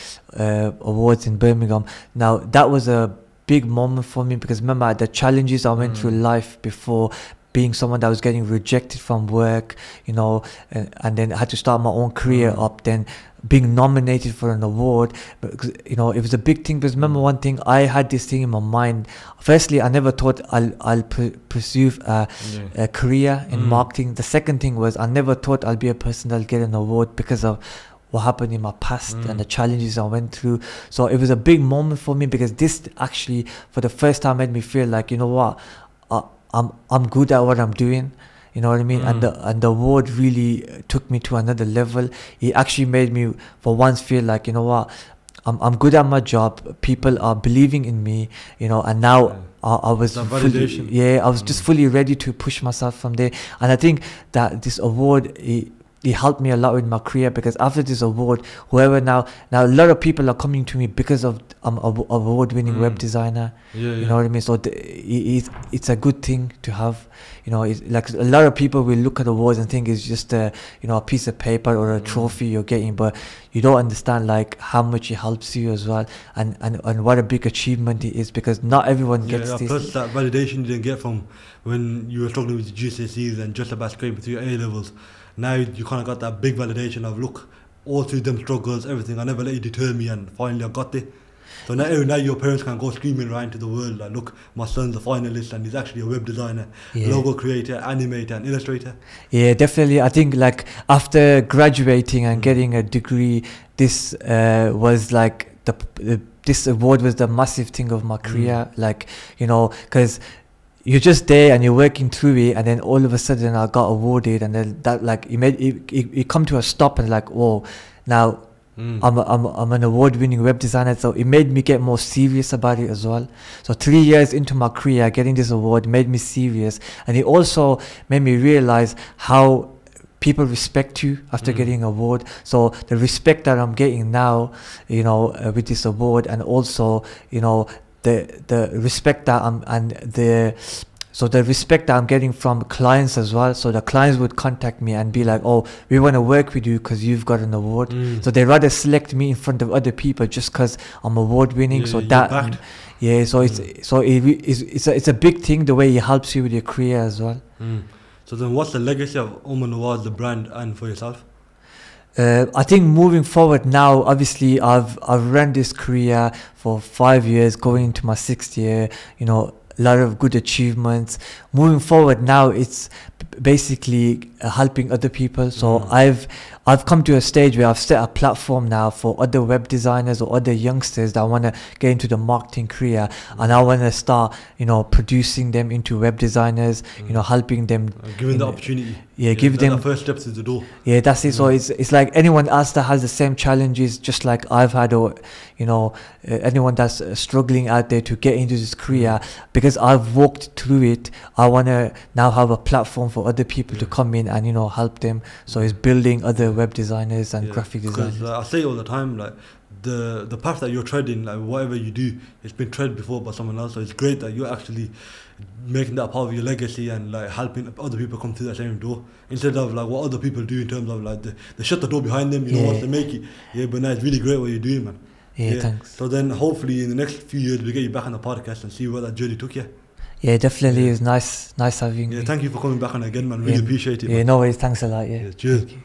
Awards in Birmingham. Now that was a big moment for me, because remember the challenges I went through life before, being someone that was getting rejected from work, and then I had to start my own career up, then being nominated for an award, because, it was a big thing. Because remember one thing, I had this thing in my mind. Firstly, I never thought I'll pursue a career in marketing. The second thing was, I never thought I'll be a person that'll get an award because of what happened in my past and the challenges I went through. So it was a big moment for me, because this actually, for the first time, made me feel like, what, I'm good at what I'm doing. You know what I mean? And the award really took me to another level. It actually made me, for once, feel like, what, I'm good at my job. People are believing in me, and now I was fully, I was just fully ready to push myself from there. And I think that this award, it helped me a lot with my career, because after this award, whoever now a lot of people are coming to me because of I'm an award-winning web designer. You know what I mean? So it's a good thing to have. It's like a lot of people will look at awards and think it's just a piece of paper or a trophy you're getting, but you don't understand like how much it helps you as well, and what a big achievement it is, because not everyone gets this. Plus that validation you didn't get from when you were struggling with GCSEs and just about scraping through your A levels. Now you kind of got that big validation of, look, all through them struggles, everything, I never let you deter me, and finally I got there. So now your parents can go screaming around to the world like, look, my son's a finalist and he's actually a web designer, logo creator, animator and illustrator. Yeah, definitely. I think like after graduating and getting a degree, this was like this award was the massive thing of my career. Like, because you're just there and you're working through it, and then all of a sudden I got awarded, and then that like it come to a stop, and like, whoa, now I'm an award-winning web designer. So it made me get more serious about it as well. So 3 years into my career, getting this award made me serious, and it also made me realize how people respect you after getting an award. So the respect that I'm getting now, with this award, and also the respect that the respect that I'm getting from clients as well. So the clients would contact me and be like, oh, we want to work with you because you've got an award. So they rather select me in front of other people just because I'm award winning. So that, so it's a big thing, the way it helps you with your career as well. So then what's the legacy of Omar Nawaz, the brand, and for yourself? I think moving forward now, obviously I've run this career for 5 years, going into my 6th year, a lot of good achievements. Moving forward now, it's basically helping other people. So I've come to a stage where I've set a platform now for other web designers or other youngsters that want to get into the marketing career, and I want to start producing them into web designers, helping them, giving the opportunity. Give them the first steps to the door. That's it. So it's like anyone else that has the same challenges just like I've had, or anyone that's struggling out there to get into this career, because I've walked through it, I want to now have a platform for for other people to come in and help them. So he's building other web designers and graphic designers. Because I say all the time, like the path that you're treading, like whatever you do, it's been tread before by someone else. So it's great that you're actually making that part of your legacy and like helping other people come through that same door, instead of like what other people do in terms of like they shut the door behind them, once they make it. Yeah, but now it's really great what you're doing, man. Yeah, thanks. So then hopefully in the next few years we get you back on the podcast and see where that journey took you. Yeah, definitely. It's nice having you. Thank you for coming back on again, man. Really appreciate it, man. Yeah, no worries. Thanks a lot. Yeah. Cheers. Thank you.